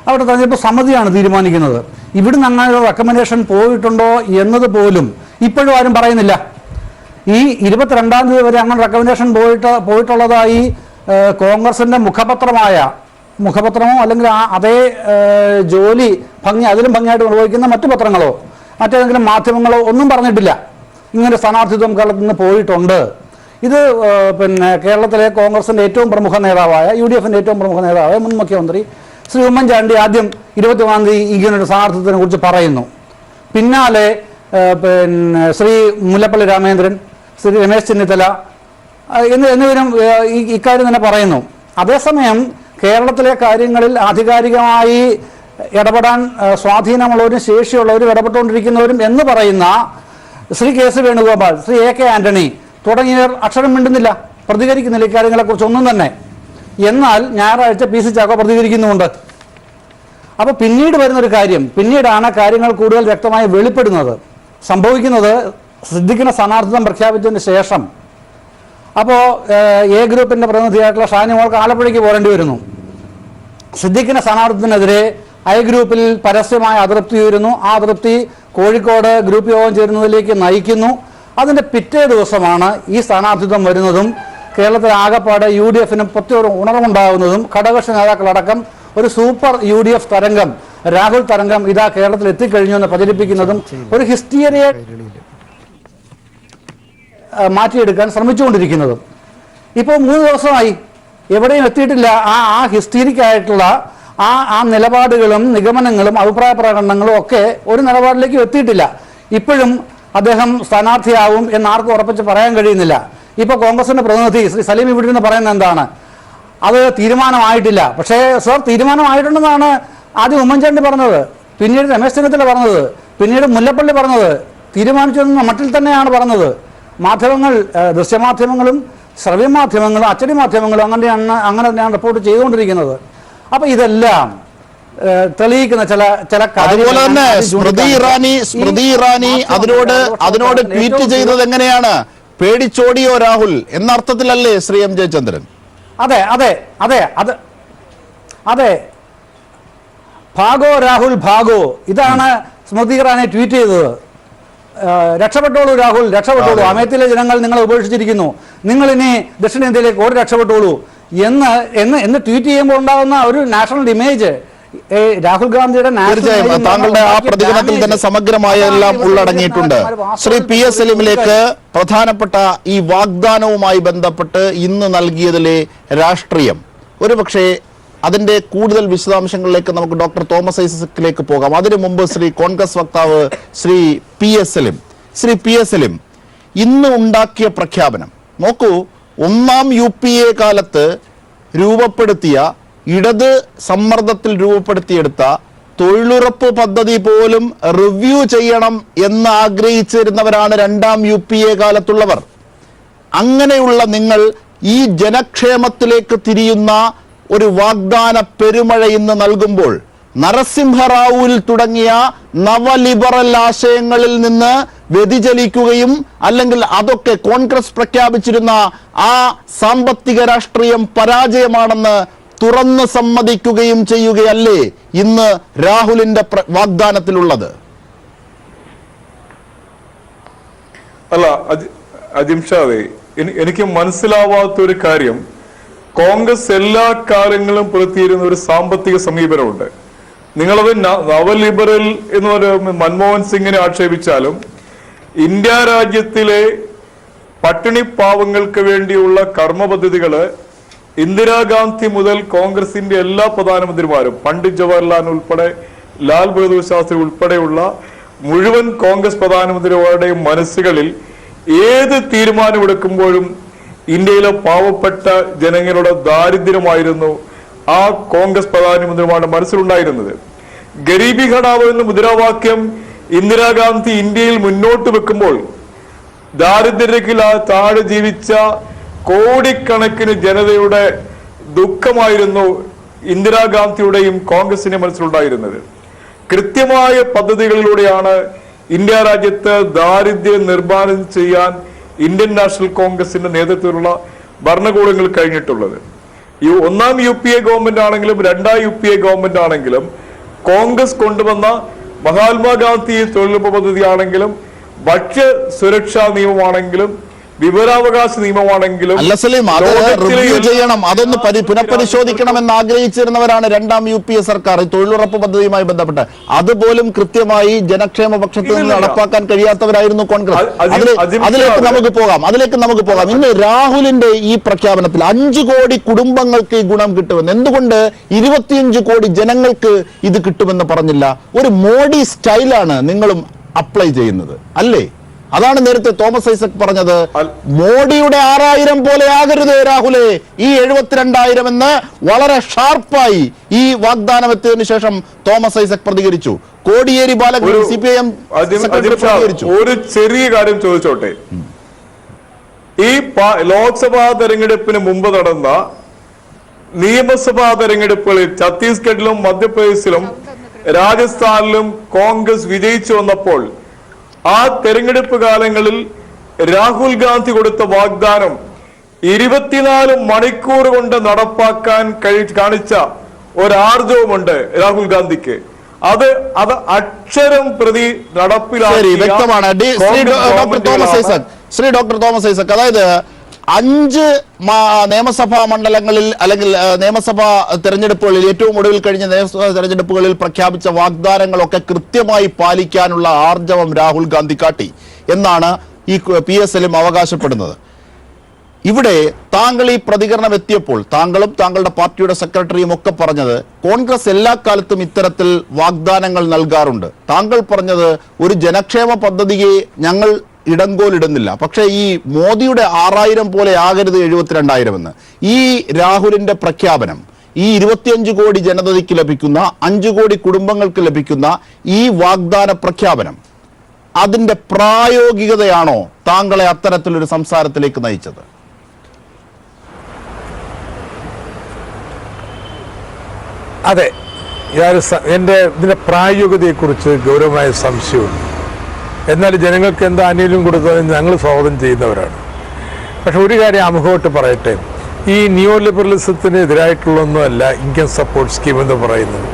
അവിടെ തെരഞ്ഞെടുപ്പ് സമിതിയാണ് തീരുമാനിക്കുന്നത്. ഇവിടുന്ന് അങ്ങനെ റെക്കമെൻഡേഷൻ പോയിട്ടുണ്ടോ എന്നത് പോലും ഇപ്പോഴും ആരും പറയുന്നില്ല. ഈ 22-ാം തീയതി വരെ അങ്ങനെ റെക്കമെൻഡേഷൻ പോയിട്ടുള്ളതായി കോൺഗ്രസിന്റെ മുഖപത്രമോ അല്ലെങ്കിൽ അതേ ജോലി അതിലും ഭംഗിയായിട്ട് നിർവഹിക്കുന്ന മറ്റു പത്രങ്ങളോ മറ്റേതെങ്കിലും മാധ്യമങ്ങളോ ഒന്നും പറഞ്ഞിട്ടില്ല ഇങ്ങനെ സ്ഥാനാർത്ഥിത്വം കേരളത്തിൽ നിന്ന് പോയിട്ടുണ്ട്. ഇത് കേരളത്തിലെ കോൺഗ്രസിന്റെ ഏറ്റവും പ്രമുഖ നേതാവായ UDFന്റെ ഏറ്റവും പ്രമുഖ നേതാവായ മുൻ മുഖ്യമന്ത്രി ശ്രീ ഉമ്മൻചാണ്ടി ആദ്യം 21-ാം തീയതി ഇങ്ങനൊരു സ്ഥാനാർത്ഥിത്വത്തിനെ കുറിച്ച് പറയുന്നു. പിന്നാലെ പിന്നെ ശ്രീ മുല്ലപ്പള്ളി രാമചന്ദ്രൻ, ശ്രീ രമേശ് ചെന്നിത്തല എന്നിവരും ഇക്കാര്യം തന്നെ പറയുന്നു. അതേസമയം കേരളത്തിലെ കാര്യങ്ങളിൽ ആധികാരികമായി ഇടപെടാൻ സ്വാധീനമുള്ളവരും ശേഷിയുള്ളവരും ഇടപെട്ടുകൊണ്ടിരിക്കുന്നവരും എന്ന് പറയുന്ന Shri K C Venugopal, Shri A K Antony തുടങ്ങിയവർ അക്ഷരം മിണ്ടുന്നില്ല, പ്രതികരിക്കുന്നില്ല ഇക്കാര്യങ്ങളെക്കുറിച്ച് ഒന്നും തന്നെ. എന്നാൽ ഞായറാഴ്ച പി സി ചാക്കോ പ്രതികരിക്കുന്നുമുണ്ട്. അപ്പോൾ പിന്നീട് വരുന്നൊരു കാര്യം, പിന്നീടാണ് കാര്യങ്ങൾ കൂടുതൽ വ്യക്തമായി വെളിപ്പെടുന്നത്. സംഭവിക്കുന്നത് സിദ്ദിഖിന്റെ സ്ഥാനാർത്ഥിത്വം പ്രഖ്യാപിച്ചതിന് ശേഷം അപ്പോൾ എ ഗ്രൂപ്പിന്റെ പ്രതിനിധിയായിട്ടുള്ള ഷാനിമോൾക്ക് ആലപ്പുഴയ്ക്ക് പോരേണ്ടി വരുന്നു. സിദ്ദിഖിന്റെ സ്ഥാനാർത്ഥിത്വത്തിനെതിരെ ഐ ഗ്രൂപ്പിൽ പരസ്യമായ അതൃപ്തി ഉയരുന്നു. ആ അതൃപ്തി കോഴിക്കോട് ഗ്രൂപ്പ് യോഗം ചേരുന്നതിലേക്ക് നയിക്കുന്നു. അതിന്റെ പിറ്റേ ദിവസമാണ് ഈ സ്ഥാനാർത്ഥിത്വം വരുന്നതും കേരളത്തിലെ ആകപ്പാട് UDF-നും പ്രത്യേക ഉണർവുണ്ടാകുന്നതും ഘടകകക്ഷി നേതാക്കളടക്കം ഒരു സൂപ്പർ UDF തരംഗം, രാഹുൽ തരംഗം ഇതാ കേരളത്തിൽ എത്തിക്കഴിഞ്ഞു എന്ന് പ്രചരിപ്പിക്കുന്നതും ഒരു ഹിസ്റ്റീരിയെ മാറ്റിയെടുക്കാൻ ശ്രമിച്ചുകൊണ്ടിരിക്കുന്നതും. ഇപ്പോൾ 3 ദിവസമായി എവിടെയും എത്തിയിട്ടില്ല. ആ ഹിസ്റ്റീരിക്കായിട്ടുള്ള ആ നിലപാടുകളും നിഗമനങ്ങളും അഭിപ്രായ പ്രകടനങ്ങളും ഒക്കെ ഒരു നിലപാടിലേക്ക് എത്തിയിട്ടില്ല. ഇപ്പോഴും അദ്ദേഹം സ്ഥാനാർത്ഥിയാവും എന്ന് ആർക്കും ഉറപ്പിച്ച് പറയാൻ കഴിയുന്നില്ല. ഇപ്പോൾ കോൺഗ്രസിന്റെ പ്രതിനിധി ശ്രീ സലീം ഇവിടെ നിന്ന് പറയുന്നത് എന്താണ്? അത് തീരുമാനമായിട്ടില്ല. പക്ഷേ സർ, തീരുമാനമായിട്ടുണ്ടെന്നാണ് ആദ്യം ഉമ്മൻചാണ്ടി പറഞ്ഞത്, പിന്നീട് രമേശ് ചെന്നിത്തല പറഞ്ഞത്, പിന്നീട് മുല്ലപ്പള്ളി പറഞ്ഞത്. തീരുമാനിച്ചതെന്ന് മട്ടിൽ തന്നെയാണ് പറഞ്ഞത്. മാധ്യമങ്ങൾ, ദൃശ്യമാധ്യമങ്ങളും ശ്രവ്യമാധ്യമങ്ങളും അച്ചടി മാധ്യമങ്ങളും അങ്ങനെ തന്നെയാണ് റിപ്പോർട്ട് ചെയ്തുകൊണ്ടിരിക്കുന്നത്. അപ്പൊ ഇതെല്ലാം തെളിയിക്കുന്ന ചില
അതുപോലെ തന്നെ സ്മൃതി ഇറാനി അതിനോട് ട്വീറ്റ് ചെയ്തത് എങ്ങനെയാണ്? പേടിച്ചോടിയോ രാഹുൽ എന്ന അർത്ഥത്തിലല്ലേ ശ്രീ എം ജയചന്ദ്രൻ?
അതെ അതെ അതെ അതെ അതെ ഭാഗോ രാഹുൽ ഭാഗോ, ഇതാണ് സ്മൃതി ഇറാനി ട്വീറ്റ് ചെയ്തത്. രക്ഷപ്പെട്ടോളൂ രാഹുൽ, രക്ഷപ്പെട്ടോളൂ, അമേത്തിലെ ജനങ്ങൾ നിങ്ങളെ ഉപേക്ഷിച്ചിരിക്കുന്നു, നിങ്ങൾ ഇനി ദക്ഷിണേന്ത്യയിലേക്ക് ഓടി രക്ഷപ്പെട്ടോളൂ എന്ന് ട്വീറ്റ് ചെയ്യുമ്പോൾ ഉണ്ടാകുന്ന ഒരു നാഷണൽ ഇമേജ് രാഹുൽ ഗാന്ധിയുടെ
താങ്കളുടെ ആ പ്രതികരണത്തിൽ തന്നെ സമഗ്രമായ എല്ലാം ഉള്ളടങ്ങിയിട്ടുണ്ട്. ശ്രീ PS സലീമിലേക്ക് പ്രധാനപ്പെട്ട ഈ വാഗ്ദാനവുമായി ബന്ധപ്പെട്ട് ഇന്ന് നൽകിയതിലെ രാഷ്ട്രീയം, ഒരുപക്ഷെ അതിന്റെ കൂടുതൽ വിശദാംശങ്ങളിലേക്ക് നമുക്ക് ഡോക്ടർ തോമസ് ഐസക്കിലേക്ക് പോകാം. അതിനു മുമ്പ് ശ്രീ കോൺഗ്രസ് വക്താവ് ശ്രീ PS സലീം ഇന്ന് ഉണ്ടാക്കിയ പ്രഖ്യാപനം നോക്കൂ. 1ാം UPA കാലത്ത് രൂപപ്പെടുത്തിയ, ഇടത് സമ്മർദ്ദത്തിൽ രൂപപ്പെടുത്തിയെടുത്ത തൊഴിലുറപ്പ് പദ്ധതി പോലും റിവ്യൂ ചെയ്യണം എന്ന് ആഗ്രഹിച്ചിരുന്നവരാണ് 2ാം UPA കാലത്തുള്ളവർ. അങ്ങനെയുള്ള നിങ്ങൾ ഈ ജനക്ഷേമത്തിലേക്ക് തിരിയുന്ന ഒരു വാഗ്ദാന പെരുമഴ ഇന്ന് നൽകുമ്പോൾ നരസിംഹറാവുവിൽ തുടങ്ങിയ നവലിബറൽ ആശയങ്ങളിൽ നിന്ന് വ്യതിചലിക്കുകയും അല്ലെങ്കിൽ അതൊക്കെ കോൺഗ്രസ് പ്രഖ്യാപിച്ചിരുന്ന ആ സാമ്പത്തിക രാഷ്ട്രീയം പരാജയമാണെന്ന് തുറന്ന് സമ്മതിക്കുകയും ചെയ്യുകയല്ലേ ഇന്ന് രാഹുലിന്റെ വാഗ്ദാനത്തിലുള്ളത്?
അല്ല അജിംഷാദേ, എനിക്ക് മനസ്സിലാവാത്ത ഒരു കാര്യം, കോൺഗ്രസ് എല്ലാ കാലങ്ങളും പുലർത്തിയിരുന്ന ഒരു സാമ്പത്തിക സമീപനമുണ്ട്. നിങ്ങളത് നവലിബറൽ എന്ന് പറയുന്ന മൻമോഹൻ സിംഗിനെ ആക്ഷേപിച്ചാലും ഇന്ത്യ രാജ്യത്തിലെ പട്ടിണി പാവങ്ങൾക്ക് വേണ്ടിയുള്ള കർമ്മ പദ്ധതികള് ഇന്ദിരാഗാന്ധി മുതൽ കോൺഗ്രസിന്റെ എല്ലാ പ്രധാനമന്ത്രിമാരും, പണ്ഡിറ്റ് ജവഹർലാൽ ഉൾപ്പെടെ, ലാൽ ബഹദൂർ ശാസ്ത്രി ഉൾപ്പെടെയുള്ള മുഴുവൻ കോൺഗ്രസ് പ്രധാനമന്ത്രിമാരുടെയും മനസ്സുകളിൽ ഏത് തീരുമാനമെടുക്കുമ്പോഴും ഇന്ത്യയിലെ പാവപ്പെട്ട ജനങ്ങളുടെ ദാരിദ്ര്യമായിരുന്നു ആ കോൺഗ്രസ് പ്രധാനമന്ത്രിമാരുടെ മനസ്സിലുണ്ടായിരുന്നത്. ഗരീബി ഘടാവോ എന്ന മുദ്രാവാക്യം ഇന്ദിരാഗാന്ധി ഇന്ത്യയിൽ മുന്നോട്ട് വെക്കുമ്പോൾ ദാരിദ്ര്യത്തിൽ താഴെ ജീവിച്ച കോടിക്കണക്കിന് ജനതയുടെ ദുഃഖമായിരുന്നു ഇന്ദിരാഗാന്ധിയുടെയും കോൺഗ്രസിന്റെ മനസ്സിലുണ്ടായിരുന്നത്. കൃത്യമായ പദ്ധതികളിലൂടെയാണ് ഇന്ത്യ രാജ്യത്ത് ദാരിദ്ര്യം നിർമ്മാർജ്ജനം ചെയ്യാൻ ഇന്ത്യൻ നാഷണൽ കോൺഗ്രസിന്റെ നേതൃത്വത്തിലുള്ള ഭരണകൂടങ്ങൾ കഴിഞ്ഞിട്ടുള്ളത്. ഈ 1ാം UPA ഗവൺമെന്റ് ആണെങ്കിലും 2ാം UPA ഗവൺമെന്റ് ആണെങ്കിലും കോൺഗ്രസ് കൊണ്ടുവന്ന മഹാത്മാഗാന്ധി തൊഴിലുറപ്പ് പദ്ധതി ആണെങ്കിലും ഭക്ഷ്യ സുരക്ഷാ നിയമമാണെങ്കിലും വിവരാവകാശ നിയമമാണെങ്കിലും
അല്ല സലീം, അത് റിവ്യൂ ചെയ്യണം, അതൊന്ന് പുനഃപരിശോധിക്കണം എന്ന് ആഗ്രഹിച്ചിരുന്നവരാണ് 2ാം UPA സർക്കാർ തൊഴിലുറപ്പ് പദ്ധതിയുമായി ബന്ധപ്പെട്ട്. അതുപോലും കൃത്യമായി ജനക്ഷേമ പക്ഷത്തിൽ നിന്ന് നടപ്പാക്കാൻ കഴിയാത്തവരായിരുന്നു കോൺഗ്രസ്. അതിലേക്ക് നമുക്ക് പോകാം. ഇന്ന് രാഹുലിന്റെ ഈ പ്രഖ്യാപനത്തിൽ 5 കോടി കുടുംബങ്ങൾക്ക് ഈ ഗുണം കിട്ടുമെന്ന്, എന്തുകൊണ്ട് 25 കോടി ജനങ്ങൾക്ക് ഇത് കിട്ടുമെന്ന് പറഞ്ഞില്ല? ഒരു മോഡി സ്റ്റൈലാണ് നിങ്ങളും അപ്ലൈ ചെയ്യുന്നത് അല്ലേ? അതാണ് നേരത്തെ തോമസ് ഐസക് പറഞ്ഞത്. മോഡിയുടെ 6000 പോലെ ആകരുത് രാഹുലെ ഈ 72,000 എന്ന് വളരെ ഷാർപ്പായി ഈ വാഗ്ദാനം എത്തിയതിനു ശേഷം തോമസ് ഐസക് പ്രതികരിച്ചു. കോടിയേരി ബാലകൃഷ്ണൻ CPIM പ്രതികരിച്ചു.
ഒരു ചെറിയ കാര്യം ചോദിച്ചോട്ടെ. ഈ ലോക്സഭാ തെരഞ്ഞെടുപ്പിന് മുമ്പ് നടന്ന നിയമസഭാ തെരഞ്ഞെടുപ്പുകളിൽ ഛത്തീസ്ഗഡിലും മധ്യപ്രദേശിലും രാജസ്ഥാനിലും കോൺഗ്രസ് വിജയിച്ചു വന്നപ്പോൾ ആ തെരഞ്ഞെടുപ്പ് കാലങ്ങളിൽ രാഹുൽ ഗാന്ധി കൊടുത്ത വാഗ്ദാനം 24 മണിക്കൂർ കൊണ്ട് നടപ്പാക്കാൻ കാണിച്ച ഒരാർജവുമുണ്ട് രാഹുൽ ഗാന്ധിക്ക്. അത് അക്ഷരം പ്രതി നടപ്പിലാക്കി
വ്യക്തമാണ്. ശ്രീ ഡോക്ടർ തോമസ് ഐസക്, അതായത് 5 നിയമസഭാ മണ്ഡലങ്ങളിൽ അല്ലെങ്കിൽ നിയമസഭാ തെരഞ്ഞെടുപ്പുകളിൽ ഏറ്റവും ഒടുവിൽ കഴിഞ്ഞ നിയമസഭാ തെരഞ്ഞെടുപ്പുകളിൽ പ്രഖ്യാപിച്ച വാഗ്ദാനങ്ങളൊക്കെ കൃത്യമായി പാലിക്കാനുള്ള ആർജവം രാഹുൽ ഗാന്ധി കാട്ടി എന്നാണ് ഈ PSLM അവകാശപ്പെടുന്നത്. ഇവിടെ താങ്കൾ ഈ പ്രതികരണം എത്തിയപ്പോൾ താങ്കളും താങ്കളുടെ പാർട്ടിയുടെ സെക്രട്ടറിയും ഒക്കെ പറഞ്ഞത് കോൺഗ്രസ് എല്ലാ കാലത്തും ഇത്തരത്തിൽ വാഗ്ദാനങ്ങൾ നൽകാറുണ്ട്. താങ്കൾ പറഞ്ഞത് ഒരു ജനക്ഷേമ പദ്ധതിയെ ഞങ്ങൾ ഇടങ്കോലിടുന്നില്ല, പക്ഷേ ഈ മോദിയുടെ 6000 പോലെ ആകരുത് 72,000 എന്ന്. ഈ രാഹുലിന്റെ പ്രഖ്യാപനം, ഈ 25 കോടി ജനതയ്ക്ക് ലഭിക്കുന്ന 5 കോടി കുടുംബങ്ങൾക്ക് ലഭിക്കുന്ന ഈ വാഗ്ദാന പ്രഖ്യാപനം, അതിന്റെ പ്രായോഗികതയാണോ താങ്കളെ അത്തരത്തിലൊരു സംസാരത്തിലേക്ക് നയിച്ചത്?
അതെ, എൻ്റെ ഇതിൻ്റെ പ്രായോഗികതയെക്കുറിച്ച് ഗൗരവമായ സംശയമുണ്ട്. എന്നാൽ ജനങ്ങൾക്ക് എന്താ ആനുകൂല്യം കൊടുത്തതിന് ഞങ്ങൾ സ്വാഗതം ചെയ്യുന്നവരാണ്. പക്ഷെ ഒരു കാര്യം അമുഖമായിട്ട് പറയട്ടെ, ഈ നിയോ ലിബറലിസത്തിന് എതിരായിട്ടുള്ളൊന്നുമല്ല ഇൻകം സപ്പോർട്ട് സ്കീം എന്ന് പറയുന്നത്.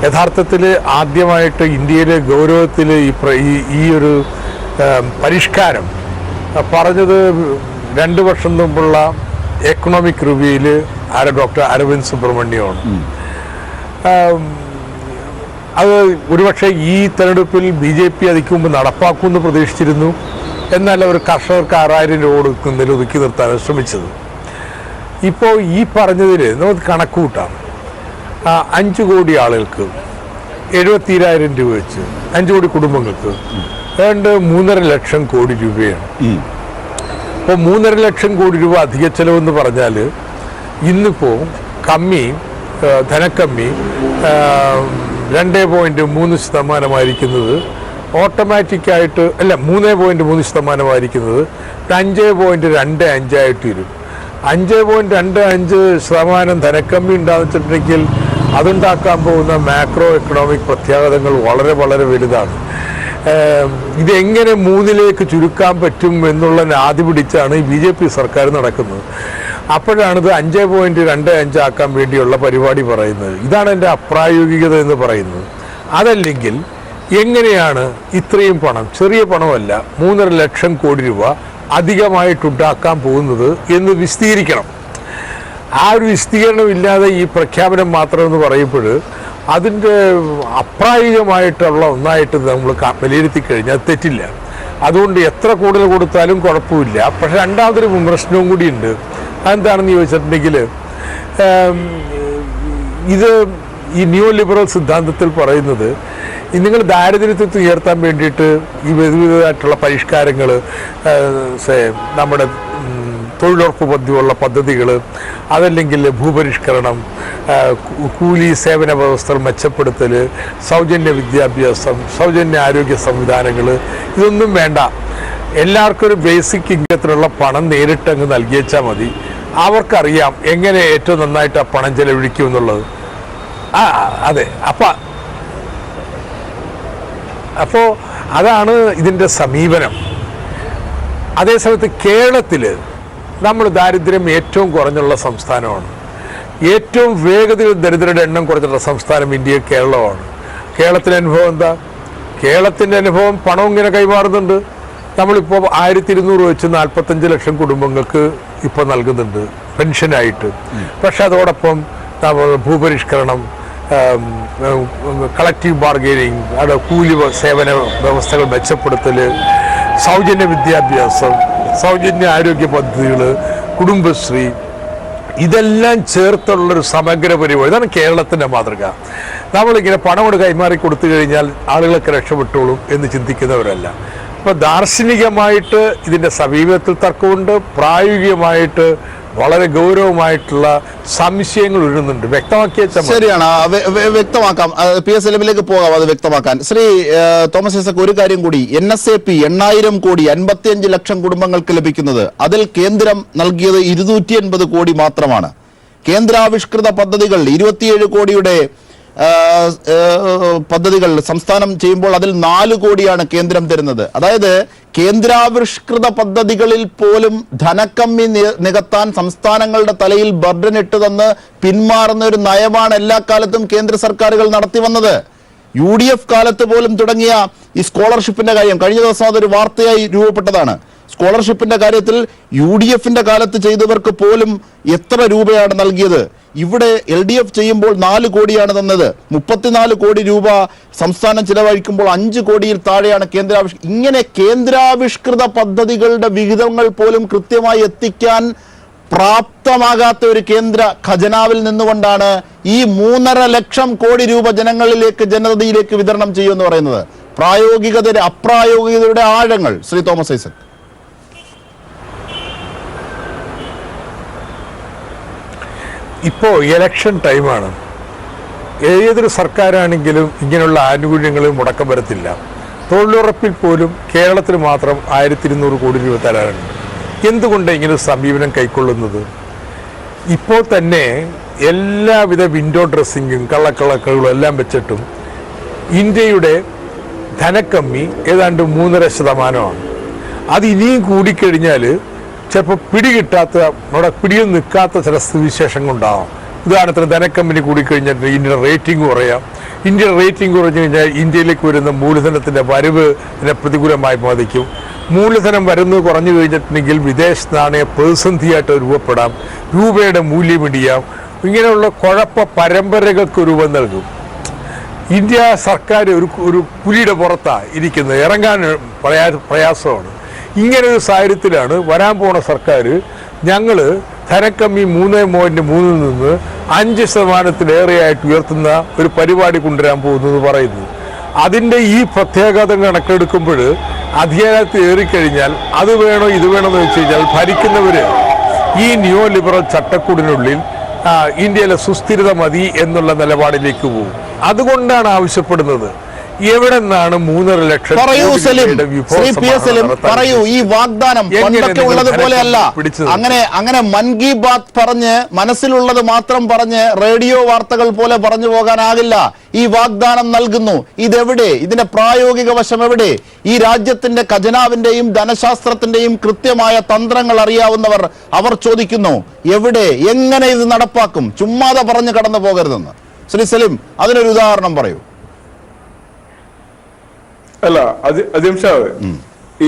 യഥാർത്ഥത്തിൽ ആദ്യമായിട്ട് ഇന്ത്യയിലെ ഗൗരവത്തിൽ ഈ ഒരു പരിഷ്കാരം പറഞ്ഞത് 2 വർഷം മുമ്പുള്ള എക്കണോമിക് റിവ്യൂവിൽ ഡോക്ടർ അരവിന്ദ് സുബ്രഹ്മണ്യമാണ്. അത് ഒരുപക്ഷെ ഈ തെരഞ്ഞെടുപ്പിൽ BJP അതിക്ക് മുമ്പ് നടപ്പാക്കുമെന്ന് പ്രതീക്ഷിച്ചിരുന്നു. എന്നാൽ അവർ കർഷകർക്ക് 6000 രൂപ കൊടുക്കുന്നതിൽ ഒതുക്കി നിർത്താനാണ് ശ്രമിച്ചത്. ഇപ്പോൾ ഈ പറഞ്ഞതിൽ നമുക്ക് കണക്ക് കൂട്ടാം. 5 കോടി ആളുകൾക്ക് 72,000 രൂപ വെച്ച് 5 കോടി കുടുംബങ്ങൾക്ക് ഏതാണ്ട് 3.5 ലക്ഷം കോടി രൂപയാണ്. അപ്പോൾ 3.5 ലക്ഷം കോടി രൂപ അധിക ചെലവെന്ന് പറഞ്ഞാൽ ഇന്നിപ്പോൾ ധനക്കമ്മി 2.3% ഓട്ടോമാറ്റിക്കായിട്ട് അല്ല 3.3% 5.25 ആയിട്ട് വരും. 5.25% ധനക്കമ്മി ഉണ്ടാകുന്നിട്ടുണ്ടെങ്കിൽ അതുണ്ടാക്കാൻ പോകുന്ന മാക്രോ എക്കണോമിക് പ്രത്യാഘാതങ്ങൾ വളരെ വളരെ വലുതാണ്. ഇതെങ്ങനെ 3 ചുരുക്കാൻ പറ്റും എന്നുള്ള ആദ്യ പിടിച്ചാണ് ഈ BJP സർക്കാർ നടക്കുന്നത്. അപ്പോഴാണിത് 5.25 ആക്കാൻ വേണ്ടിയുള്ള പരിപാടി പറയുന്നത്. ഇതാണ് എൻ്റെ അപ്രായോഗികത എന്ന് പറയുന്നത്. അതല്ലെങ്കിൽ എങ്ങനെയാണ് ഇത്രയും പണം, ചെറിയ പണമല്ല, 3.5 ലക്ഷം കോടി രൂപ അധികമായിട്ടുണ്ടാക്കാൻ പോകുന്നത് എന്ന് വിശദീകരിക്കണം. ആ ഒരു വിശദീകരണം ഇല്ലാതെ ഈ പ്രഖ്യാപനം മാത്രമെന്ന് പറയുമ്പോൾ അതിൻ്റെ അപ്രായോഗികമായിട്ടുള്ള ഒന്നായിട്ട് നമ്മൾ വിലയിരുത്തി കഴിഞ്ഞാൽ തെറ്റില്ല. അതുകൊണ്ട് എത്ര കൂടുതൽ കൊടുത്താലും കുഴപ്പമില്ല. പക്ഷെ രണ്ടാമതൊരു വിമർശനവും കൂടിയുണ്ട്. അതെന്താണെന്ന് ചോദിച്ചിട്ടുണ്ടെങ്കിൽ ഇത് ഈ ന്യൂ ലിബറൽ സിദ്ധാന്തത്തിൽ പറയുന്നത് നിങ്ങൾ ദാരിദ്ര്യത്തെ ഉയർത്താൻ വേണ്ടിയിട്ട് ഈ വിവിധമായിട്ടുള്ള പരിഷ്കാരങ്ങൾ, നമ്മുടെ തൊഴിലുറപ്പ് പദ്ധതിയുള്ള പദ്ധതികൾ, അതല്ലെങ്കിൽ ഭൂപരിഷ്കരണം, കൂലി സേവന വ്യവസ്ഥകൾ മെച്ചപ്പെടുത്തൽ, സൗജന്യ വിദ്യാഭ്യാസം, സൗജന്യ ആരോഗ്യ സംവിധാനങ്ങൾ, ഇതൊന്നും വേണ്ട. എല്ലാവർക്കും ഒരു ബേസിക് ഇൻകത്തിനുള്ള പണം നേരിട്ട് അങ്ങ് നൽകിയേച്ചാൽ മതി. അവർക്കറിയാം എങ്ങനെ ഏറ്റവും നന്നായിട്ട് ആ പണം ചെലവഴിക്കും എന്നുള്ളത്. അതെ, അപ്പോൾ അതാണ് ഇതിൻ്റെ സമീപനം. അതേസമയത്ത് കേരളത്തിൽ നമ്മൾ ദാരിദ്ര്യം ഏറ്റവും കുറഞ്ഞുള്ള സംസ്ഥാനമാണ്. ഏറ്റവും വേഗത്തിൽ ദരിദ്രരുടെ എണ്ണം കുറഞ്ഞുള്ള സംസ്ഥാനം ഇന്ത്യയിൽ കേരളമാണ്. കേരളത്തിൻ്റെ അനുഭവം എന്താ? കേരളത്തിൻ്റെ അനുഭവം പണം ഇങ്ങനെ കൈമാറുന്നുണ്ട്. നമ്മളിപ്പോൾ 1200 വെച്ച് 45 ലക്ഷം കുടുംബങ്ങൾക്ക് ഇപ്പോൾ നൽകുന്നുണ്ട് പെൻഷനായിട്ട്. പക്ഷെ അതോടൊപ്പം നമ്മൾ ഭൂപരിഷ്കരണം, കളക്റ്റീവ് ബാർഗെയിനിങ്, അവിടെ കൂലി സേവന വ്യവസ്ഥകൾ മെച്ചപ്പെടുത്തൽ, സൗജന്യ വിദ്യാഭ്യാസം, സൗജന്യ ആരോഗ്യ പദ്ധതികൾ, കുടുംബശ്രീ, ഇതെല്ലാം ചേർത്തുള്ളൊരു സമഗ്ര പരിപാടി. ഇതാണ് കേരളത്തിൻ്റെ മാതൃക. നമ്മളിങ്ങനെ പണം കൊണ്ട് കൈമാറി കൊടുത്തു കഴിഞ്ഞാൽ ആളുകളൊക്കെ രക്ഷപ്പെട്ടോളും എന്ന് ചിന്തിക്കുന്നവരല്ല. അപ്പോൾ ദാർശനികമായിട്ട് ഇതിൻ്റെ സമീപനത്തിൽ തർക്കമുണ്ട്, പ്രായോഗികമായിട്ട് വളരെ ഗൗരവമായിട്ടുള്ള സംശയങ്ങൾ ഉയരുന്നുണ്ട്. വ്യക്തമാക്കിയ
ശരിയാണ്, വ്യക്തമാക്കാം. പി എസ് എല്ലിലേക്ക് പോകാം അത് വ്യക്തമാക്കാൻ. ശ്രീ തോമസ് ഐസക്, ഒരു കാര്യം കൂടി, NSAP 8,000 കോടി 55 ലക്ഷം കുടുംബങ്ങൾക്ക് ലഭിക്കുന്നത്, അതിൽ കേന്ദ്രം നൽകിയത് 280 കോടി മാത്രമാണ്. കേന്ദ്രാവിഷ്കൃത പദ്ധതികൾ 27 കോടിയുടെ പദ്ധതികൾ സംസ്ഥാനം ചെയ്യുമ്പോൾ അതിൽ 4 കോടിയാണ് കേന്ദ്രം തരുന്നത്. അതായത് കേന്ദ്രാവിഷ്കൃത പദ്ധതികളിൽ പോലും ധനക്കമ്മി നികത്താൻ സംസ്ഥാനങ്ങളുടെ തലയിൽ ബർഡൻ ഇട്ട് തന്ന് പിന്മാറുന്ന ഒരു നയമാണ് എല്ലാ കാലത്തും കേന്ദ്ര സർക്കാരുകൾ നടത്തി വന്നത്. UDF കാലത്ത് പോലും തുടങ്ങിയ ഈ സ്കോളർഷിപ്പിന്റെ കാര്യം കഴിഞ്ഞ ദിവസം അതൊരു വാർത്തയായി രൂപപ്പെട്ടതാണ്. സ്കോളർഷിപ്പിന്റെ കാര്യത്തിൽ UDFന്റെ കാലത്ത് ചെയ്തവർക്ക് പോലും എത്ര രൂപയാണ് നൽകിയത്? ഇവിടെ LDF ചെയ്യുമ്പോൾ 4 കോടിയാണ് തന്നത്. 34 കോടി രൂപ സംസ്ഥാനം ചിലവഴിക്കുമ്പോൾ 5 കോടിയിൽ താഴെയാണ് ഇങ്ങനെ കേന്ദ്രാവിഷ്കൃത പദ്ധതികളുടെ വിഹിതങ്ങൾ പോലും കൃത്യമായി എത്തിക്കാൻ പ്രാപ്തമാകാത്ത ഒരു കേന്ദ്ര ഖജനാവിൽ നിന്നുകൊണ്ടാണ് ഈ 3.5 ലക്ഷം കോടി രൂപ ജനതയിലേക്ക് വിതരണം ചെയ്യുമെന്ന് പറയുന്നത്. അപ്രായോഗികതയുടെ ആഴങ്ങൾ ശ്രീ തോമസ് ഐസക്.
ഇപ്പോൾ ഇലക്ഷൻ ടൈമാണ്. ഏതൊരു സർക്കാരാണെങ്കിലും ഇങ്ങനെയുള്ള ആനുകൂല്യങ്ങൾ മുടക്കം വരത്തില്ല. തൊഴിലുറപ്പിൽ പോലും കേരളത്തിൽ മാത്രം 1200 കോടി രൂപ തരാറുണ്ട്. എന്തുകൊണ്ട് ഇങ്ങനെ സമീപനം കൈക്കൊള്ളുന്നത്? ഇപ്പോൾ തന്നെ എല്ലാവിധ വിൻഡോ ഡ്രസ്സിങ്ങും കള്ളക്കണക്കുകളും എല്ലാം വെച്ചിട്ടും ഇന്ത്യയുടെ ധനക്കമ്മി ഏതാണ്ട് 3.5%. അത് ഇനിയും കൂടിക്കഴിഞ്ഞാൽ ചിലപ്പോൾ നമ്മുടെ പിടിയിൽ നിൽക്കാത്ത ചില സ്ഥിതിവിശേഷങ്ങളുണ്ടാവാം. ഉദാഹരണത്തിന് ധനക്കമ്പനി കൂടിക്കഴിഞ്ഞാൽ ഇന്ത്യയുടെ റേറ്റിംഗ് കുറയാം. ഇന്ത്യയുടെ റേറ്റിംഗ് കുറഞ്ഞു കഴിഞ്ഞാൽ ഇന്ത്യയിലേക്ക് വരുന്ന മൂലധനത്തിൻ്റെ വരവ് ഇതിനെ പ്രതികൂലമായി ബാധിക്കും. മൂലധനം വരുന്നത് കുറഞ്ഞു കഴിഞ്ഞിട്ടുണ്ടെങ്കിൽ വിദേശ നാണയ പ്രതിസന്ധിയായിട്ട് രൂപപ്പെടാം, രൂപയുടെ മൂല്യം ഇടിയാം. ഇങ്ങനെയുള്ള കുഴപ്പ പരമ്പരകൾക്ക് രൂപം നൽകും. ഇന്ത്യ സർക്കാർ ഒരു പുലിയുടെ പുറത്താണ് ഇരിക്കുന്നത്, ഇറങ്ങാൻ പ്രയാസമാണ്. ഇങ്ങനൊരു സാഹചര്യത്തിലാണ് വരാൻ പോണ സർക്കാർ ഞങ്ങൾ ധനക്കമ്മി 3.3 നിന്ന് 5%-ലേറെയായിട്ട് ഉയർത്തുന്ന ഒരു പരിപാടി കൊണ്ടുവരാൻ പോകുന്നത് പറയുന്നു. അതിൻ്റെ ഈ പ്രത്യേകത കണക്കെടുക്കുമ്പോൾ അധികാരത്തിൽ ഏറിക്കഴിഞ്ഞാൽ അത് വേണോ ഇത് വേണോ എന്ന് വെച്ച് കഴിഞ്ഞാൽ ഭരിക്കുന്നവർ ഈ നിയോ ലിബറൽ ചട്ടക്കൂടിനുള്ളിൽ ഇന്ത്യയിലെ സുസ്ഥിരത മതി എന്നുള്ള നിലപാടിലേക്ക് പോകും. അതുകൊണ്ടാണ് ആവശ്യപ്പെടുന്നത്. എവിടെ നിന്നാണ് 3.5 ലക്ഷം?
പറയൂ, ഈ വാഗ്ദാനം പണ്ടൊക്കെ ഉള്ളതുപോലെ അല്ല. അങ്ങനെ മൻ കി ബാത്ത് പറഞ്ഞ് മനസ്സിലുള്ളത് മാത്രം പറഞ്ഞ് റേഡിയോ വാർത്തകൾ പോലെ പറഞ്ഞു പോകാനാകില്ല. ഈ വാഗ്ദാനം നൽകുന്നു, ഇതെവിടെ? ഇതിന്റെ പ്രായോഗിക വശം എവിടെ? ഈ രാജ്യത്തിന്റെ ഖജനാവിന്റെയും ധനശാസ്ത്രത്തിന്റെയും കൃത്യമായ തന്ത്രങ്ങൾ അറിയാവുന്നവർ അവർ ചോദിക്കുന്നു, എവിടെ, എങ്ങനെ ഇത് നടപ്പാക്കും? ചുമ്മാതെ പറഞ്ഞു കടന്നു പോകരുതെന്ന്. ശ്രീ സലിം, അതിനൊരു ഉദാഹരണം പറയൂ.
അല്ല, അജിം ഷാവ്,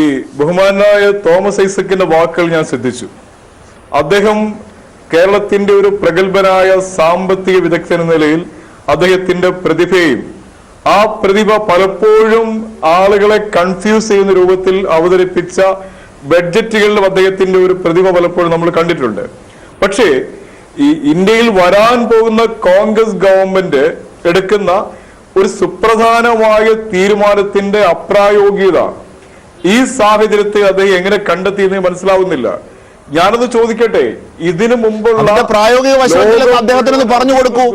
ഈ ബഹുമാനായ തോമസ് ഐസക്കിന്റെ വാക്കുകൾ ഞാൻ ശ്രദ്ധിച്ചു. അദ്ദേഹം കേരളത്തിന്റെ ഒരു പ്രഗത്ഭനായ സാമ്പത്തിക വിദഗ്ധൻ എന്ന നിലയിൽ അദ്ദേഹത്തിന്റെ പ്രതിഭയും ആ പ്രതിഭ പലപ്പോഴും ആളുകളെ കൺഫ്യൂസ് ചെയ്യുന്ന രൂപത്തിൽ അവതരിപ്പിച്ച ബഡ്ജറ്റുകളിലും അദ്ദേഹത്തിന്റെ ഒരു പ്രതിഭ പലപ്പോഴും നമ്മൾ കണ്ടിട്ടുണ്ട്. പക്ഷേ ഈ ഇന്ത്യയിൽ വരാൻ പോകുന്ന കോൺഗ്രസ് ഗവൺമെന്റ് എടുക്കുന്ന ഒരു സുപ്രധാനമായ തീരുമാനത്തിന്റെ അപ്രായോഗികത ഈ സാഹചര്യത്തെ അദ്ദേഹം എങ്ങനെ കണ്ടെത്തിയെന്ന് മനസ്സിലാവുന്നില്ല. ഞാനത് ചോദിക്കട്ടെ, ഇതിനു മുമ്പുള്ള
പ്രായോഗിക വശത്തിലും അദ്ദേഹത്തിന് പറഞ്ഞു കൊടുക്കൂ.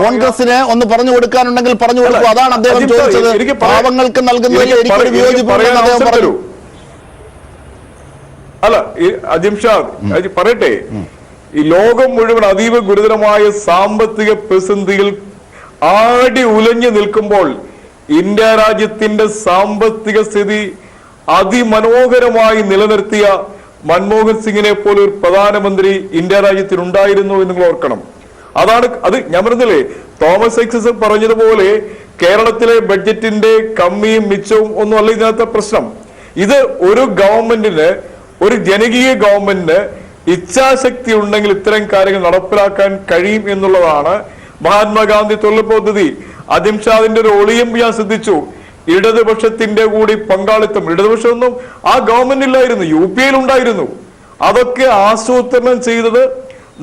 കോൺഗ്രസിന് ഒന്ന് പറഞ്ഞു കൊടുക്കാനുണ്ടെങ്കിൽ പറഞ്ഞു കൊടുക്കൂ. അതാണ് അദ്ദേഹം ചോദിച്ചത്. പാവങ്ങൾക്ക് നൽകുന്നതിൽ എനിക്കൊരു വിയോജിപ്പുണ്ടെന്ന് അദ്ദേഹം പറഞ്ഞു.
അല്ല, അജിം ഷാ പറയട്ടെ, ഈ ലോകം മുഴുവൻ അതീവ ഗുരുതരമായ സാമ്പത്തിക പ്രതിസന്ധിയിൽ ആടി ഉലഞ്ഞു നിൽക്കുമ്പോൾ ഇന്ത്യ രാജ്യത്തിന്റെ സാമ്പത്തിക സ്ഥിതി അതിമനോഹരമായി നിലനിർത്തിയ മൻമോഹൻ സിംഗിനെ പോലെ ഒരു പ്രധാനമന്ത്രി ഇന്ത്യ രാജ്യത്തിനുണ്ടായിരുന്നു എന്ന് നിങ്ങൾ ഓർക്കണം. അത് ഞാൻ പറഞ്ഞില്ലേ, തോമസ് ഐസക് പറഞ്ഞതുപോലെ കേരളത്തിലെ ബഡ്ജറ്റിന്റെ കമ്മിയും മിച്ചവും ഒന്നും അല്ല ഇതിനകത്തെ പ്രശ്നം. ഇത് ഒരു ഗവൺമെന്റിന്, ഒരു ജനകീയ ഗവൺമെന്റിന് ഇച്ഛാശക്തി ഉണ്ടെങ്കിൽ ഇത്തരം കാര്യങ്ങൾ നടപ്പിലാക്കാൻ കഴിയും എന്നുള്ളതാണ് മഹാത്മാഗാന്ധി തൊഴിൽ പദ്ധതി. അജിം ഷാദിന്റെ ഒരു ഒളിയും ഞാൻ ശ്രദ്ധിച്ചു. ഇടതുപക്ഷത്തിന്റെ കൂടി പങ്കാളിത്തം. ഇടതുപക്ഷമൊന്നും ആ ഗവൺമെന്റ് ഇല്ലായിരുന്നു, UPA ഉണ്ടായിരുന്നു. അതൊക്കെ ആസൂത്രണം ചെയ്തത്,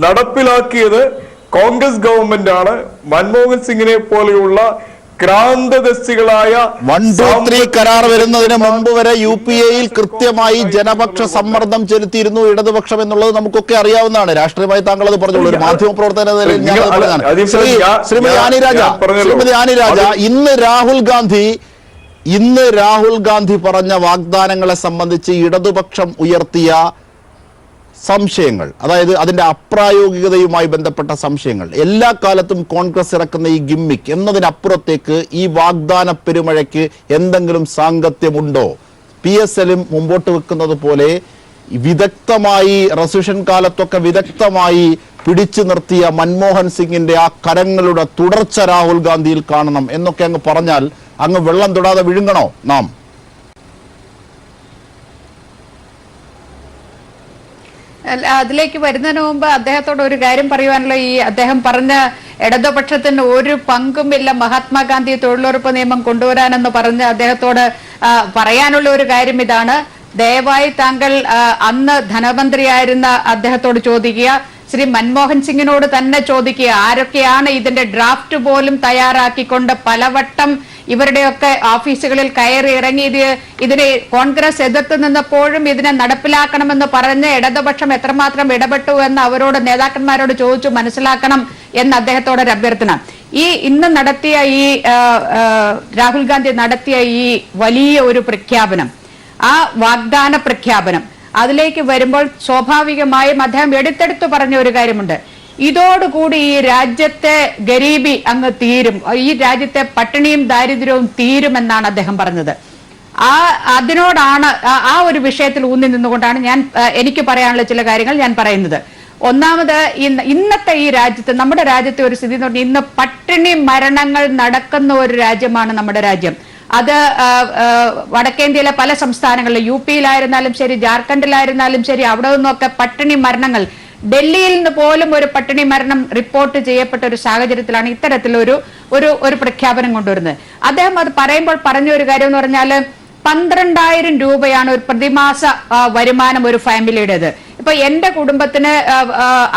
നടപ്പിലാക്കിയത് കോൺഗ്രസ് ഗവൺമെന്റ് ആണ് മൻമോഹൻ സിംഗിനെ പോലെയുള്ള ക്രാന്തദസ്തികളായ
1, 2, 3 കരാർ വരുന്നതിന് മുമ്പ് വരെ UPA-യിൽ കൃത്യമായി ജനപക്ഷ സമ്മർദ്ദം ചെലുത്തിയിരുന്നു ഇടതുപക്ഷം എന്നുള്ളത് നമുക്കൊക്കെ അറിയാവുന്നതാണ്. രാഷ്ട്രീയമായി താങ്കൾ അത് പറഞ്ഞോളൂ. ഒരു മാധ്യമ പ്രവർത്തന നിലയിൽ ഞാൻ പറഞ്ഞതാണ്. ശ്രീമതി ആനി രാജ, ഇന്ന് രാഹുൽ ഗാന്ധി പറഞ്ഞ വാഗ്ദാനങ്ങളെ സംബന്ധിച്ച് ഇടതുപക്ഷം ഉയർത്തിയ സംശയങ്ങൾ, അതായത് അതിന്റെ അപ്രായോഗികതയുമായി ബന്ധപ്പെട്ട സംശയങ്ങൾ, എല്ലാ കാലത്തും കോൺഗ്രസ് ഇറക്കുന്ന ഈ ഗിമ്മിക്ക് എന്നതിനപ്പുറത്തേക്ക് ഈ വാഗ്ദാന പെരുമഴയ്ക്ക് എന്തെങ്കിലും സാങ്കത്യമുണ്ടോ? PSLം മുമ്പോട്ട് വെക്കുന്നത് പോലെ വിദഗ്ധമായി റെസഷൻ കാലത്തൊക്കെ വിദഗ്ധമായി പിടിച്ചു നിർത്തിയ മൻമോഹൻ സിംഗിന്റെ ആ കരങ്ങളുടെ തുടർച്ച രാഹുൽ ഗാന്ധിയിൽ കാണണം എന്നൊക്കെ അങ്ങ് പറഞ്ഞാൽ അങ്ങ് വെള്ളം തൊടാതെ വിഴുങ്ങണോ നാം?
അതിലേക്ക് വരുന്നതിന് മുമ്പ് അദ്ദേഹത്തോട് ഒരു കാര്യം പറയുവാനുള്ള, ഈ അദ്ദേഹം പറഞ്ഞ ഇടതുപക്ഷത്തിന് ഒരു പങ്കുമില്ല മഹാത്മാഗാന്ധി തൊഴിലുറപ്പ് നിയമം കൊണ്ടുവരാനെന്ന് പറഞ്ഞ് അദ്ദേഹത്തോട് പറയാനുള്ള ഒരു കാര്യം ഇതാണ്. ദയവായി താങ്കൾ അന്ന് ധനമന്ത്രിയായിരുന്ന അദ്ദേഹത്തോട് ചോദിക്കുക, ശ്രീ മൻമോഹൻ സിംഗിനോട് തന്നെ ചോദിക്കുക, ആരൊക്കെയാണ് ഇതിന്റെ ഡ്രാഫ്റ്റ് പോലും തയ്യാറാക്കിക്കൊണ്ട് പലവട്ടം ഇവരുടെയൊക്കെ ഓഫീസുകളിൽ കയറി ഇറങ്ങി ഇതിനെ കോൺഗ്രസ് എതിർത്ത് നിന്നപ്പോഴും ഇതിനെ നടപ്പിലാക്കണമെന്ന് പറഞ്ഞ് ഇടതുപക്ഷം എത്രമാത്രം ഇടപെട്ടു എന്ന് അവരോട് നേതാക്കന്മാരോട് ചോദിച്ചു മനസ്സിലാക്കണം എന്ന് അദ്ദേഹത്തോട് ഒരു അഭ്യർത്ഥന. ഇന്ന് നടത്തിയ രാഹുൽ ഗാന്ധി നടത്തിയ ഈ വലിയ ഒരു പ്രഖ്യാപനം, ആ വാഗ്ദാന പ്രഖ്യാപനം, അതിലേക്ക് വരുമ്പോൾ സ്വാഭാവികമായും അദ്ദേഹം എടുത്തെടുത്തു പറഞ്ഞ ഒരു കാര്യമുണ്ട്. ഇതോടുകൂടി ഈ രാജ്യത്തെ ഗരീബി അങ്ങ് തീരും, ഈ രാജ്യത്തെ പട്ടിണിയും ദാരിദ്ര്യവും തീരുമെന്നാണ് അദ്ദേഹം പറഞ്ഞത്. അതിനോടാണ് ആ ഒരു വിഷയത്തിൽ ഊന്നി നിന്നുകൊണ്ടാണ് എനിക്ക് പറയാനുള്ള ചില കാര്യങ്ങൾ ഞാൻ പറയുന്നത്. ഒന്നാമത്, ഇന്നത്തെ ഈ രാജ്യത്ത്, നമ്മുടെ രാജ്യത്തെ ഒരു സ്ഥിതി എന്ന് പറഞ്ഞാൽ ഇന്ന് പട്ടിണി മരണങ്ങൾ നടക്കുന്ന ഒരു രാജ്യമാണ് നമ്മുടെ രാജ്യം. അത് വടക്കേന്ത്യയിലെ പല സംസ്ഥാനങ്ങളിലും, UP-യിലായിരുന്നാലും ശരി, ജാർഖണ്ഡിലായിരുന്നാലും ശരി, അവിടെ നിന്നൊക്കെ പട്ടിണി മരണങ്ങൾ, ഡൽഹിയിൽ നിന്ന് പോലും ഒരു പട്ടിണി മരണം റിപ്പോർട്ട് ചെയ്യപ്പെട്ട ഒരു സാഹചര്യത്തിലാണ് ഇത്തരത്തിലൊരു ഒരു പ്രഖ്യാപനം കൊണ്ടുവരുന്നത്. അദ്ദേഹം അത് പറയുമ്പോൾ പറഞ്ഞ ഒരു കാര്യം എന്ന് പറഞ്ഞാൽ 12,000 രൂപയാണ് ഒരു പ്രതിമാസ വരുമാനം ഒരു ഫാമിലിയുടേത്. ഇപ്പൊ എന്റെ കുടുംബത്തിന്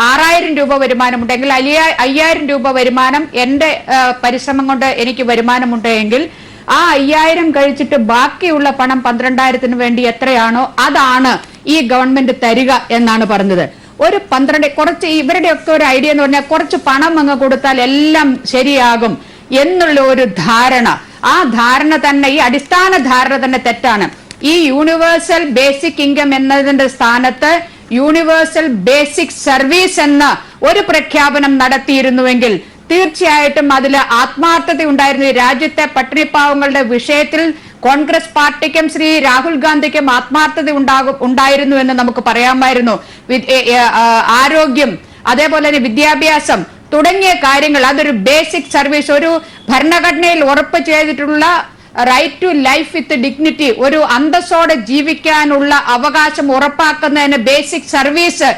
6,000 രൂപ വരുമാനമുണ്ടെങ്കിൽ 5,000 രൂപ വരുമാനം എന്റെ പരിശ്രമം കൊണ്ട് എനിക്ക് വരുമാനമുണ്ടെങ്കിൽ ആ 5,000 കഴിച്ചിട്ട് ബാക്കിയുള്ള പണം 12,000 വേണ്ടി എത്രയാണോ അതാണ് ഈ ഗവൺമെന്റ് തരിക എന്നാണ് പറഞ്ഞത്. ഒരു 12, കുറച്ച് ഇവരുടെയൊക്കെ ഒരു ഐഡിയ എന്ന് പറഞ്ഞാൽ കുറച്ച് പണം അങ്ങ് കൊടുത്താൽ എല്ലാം ശരിയാകും എന്നുള്ള ഒരു ധാരണ, ആ ധാരണ തന്നെ, ഈ അടിസ്ഥാന ധാരണ തന്നെ തെറ്റാണ്. ഈ യൂണിവേഴ്സൽ ബേസിക് ഇൻകം എന്നതിന്റെ സ്ഥാനത്ത് യൂണിവേഴ്സൽ ബേസിക് സർവീസ് എന്ന ഒരു പ്രഖ്യാപനം നടത്തിയിരുന്നുവെങ്കിൽ തീർച്ചയായിട്ടും അതിൽ ആത്മാർത്ഥത ഉണ്ടായിരുന്നു. രാജ്യത്തെ പട്ടിണിപ്പാവങ്ങളുടെ വിഷയത്തിൽ കോൺഗ്രസ് പാർട്ടിക്കും ശ്രീ രാഹുൽ ഗാന്ധിക്കും ആത്മാർത്ഥത ഉണ്ടായിരുന്നു എന്ന് നമുക്ക് പറയാമായിരുന്നു. ആരോഗ്യം, അതേപോലെ തന്നെ വിദ്യാഭ്യാസം തുടങ്ങിയ കാര്യങ്ങൾ, അതൊരു ബേസിക് സർവീസ്, ഒരു ഭരണഘടനയിൽ ഉറപ്പ് ചെയ്തിട്ടുള്ള right to life with dignity, ഒരു അന്തസ്സോടെ ജീവിക്കാനുള്ള അവകാശം ഉറപ്പാക്കുന്നതിന് ബേസിക് സർവീസ്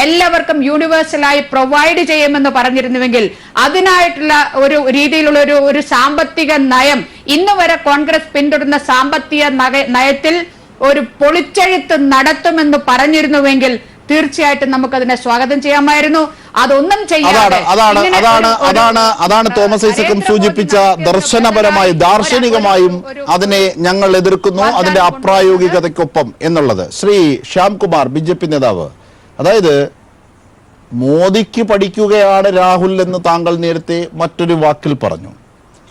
എല്ലാവർക്കും യൂണിവേഴ്സലായി പ്രൊവൈഡ് ചെയ്യുമെന്ന് പറഞ്ഞിരുന്നുവെങ്കിൽ അതിനായിട്ടുള്ള ഒരു രീതിയിലുള്ള ഒരു സാമ്പത്തിക നയം ഇന്ന് വരെ കോൺഗ്രസ് പിന്തുടരുന്ന സാമ്പത്തിക നയത്തിൽ ഒരു പൊളിച്ചെഴുത്ത് നടത്തുമെന്ന് പറഞ്ഞിരുന്നുവെങ്കിൽ തീർച്ചയായിട്ടും നമുക്കതിനെ സ്വാഗതം ചെയ്യാമായിരുന്നു. അതൊന്നും ചെയ്യാതെ
അതാണ് തോമസ് ഐസക്കും സൂചിപ്പിച്ച ദർശനപരമായും ദാർശനികമായും അതിനെ ഞങ്ങൾ എതിർക്കുന്നു, അതിന്റെ അപ്രായോഗികതയ്ക്കൊപ്പം എന്നുള്ളത്. ശ്രീ ശ്യാംകുമാർ, BJP നേതാവ്, അതായത് മോദിക്ക് പഠിക്കുകയാണ് രാഹുൽ എന്ന് താങ്കൾ നേരത്തെ മറ്റൊരു വാക്കിൽ പറഞ്ഞു.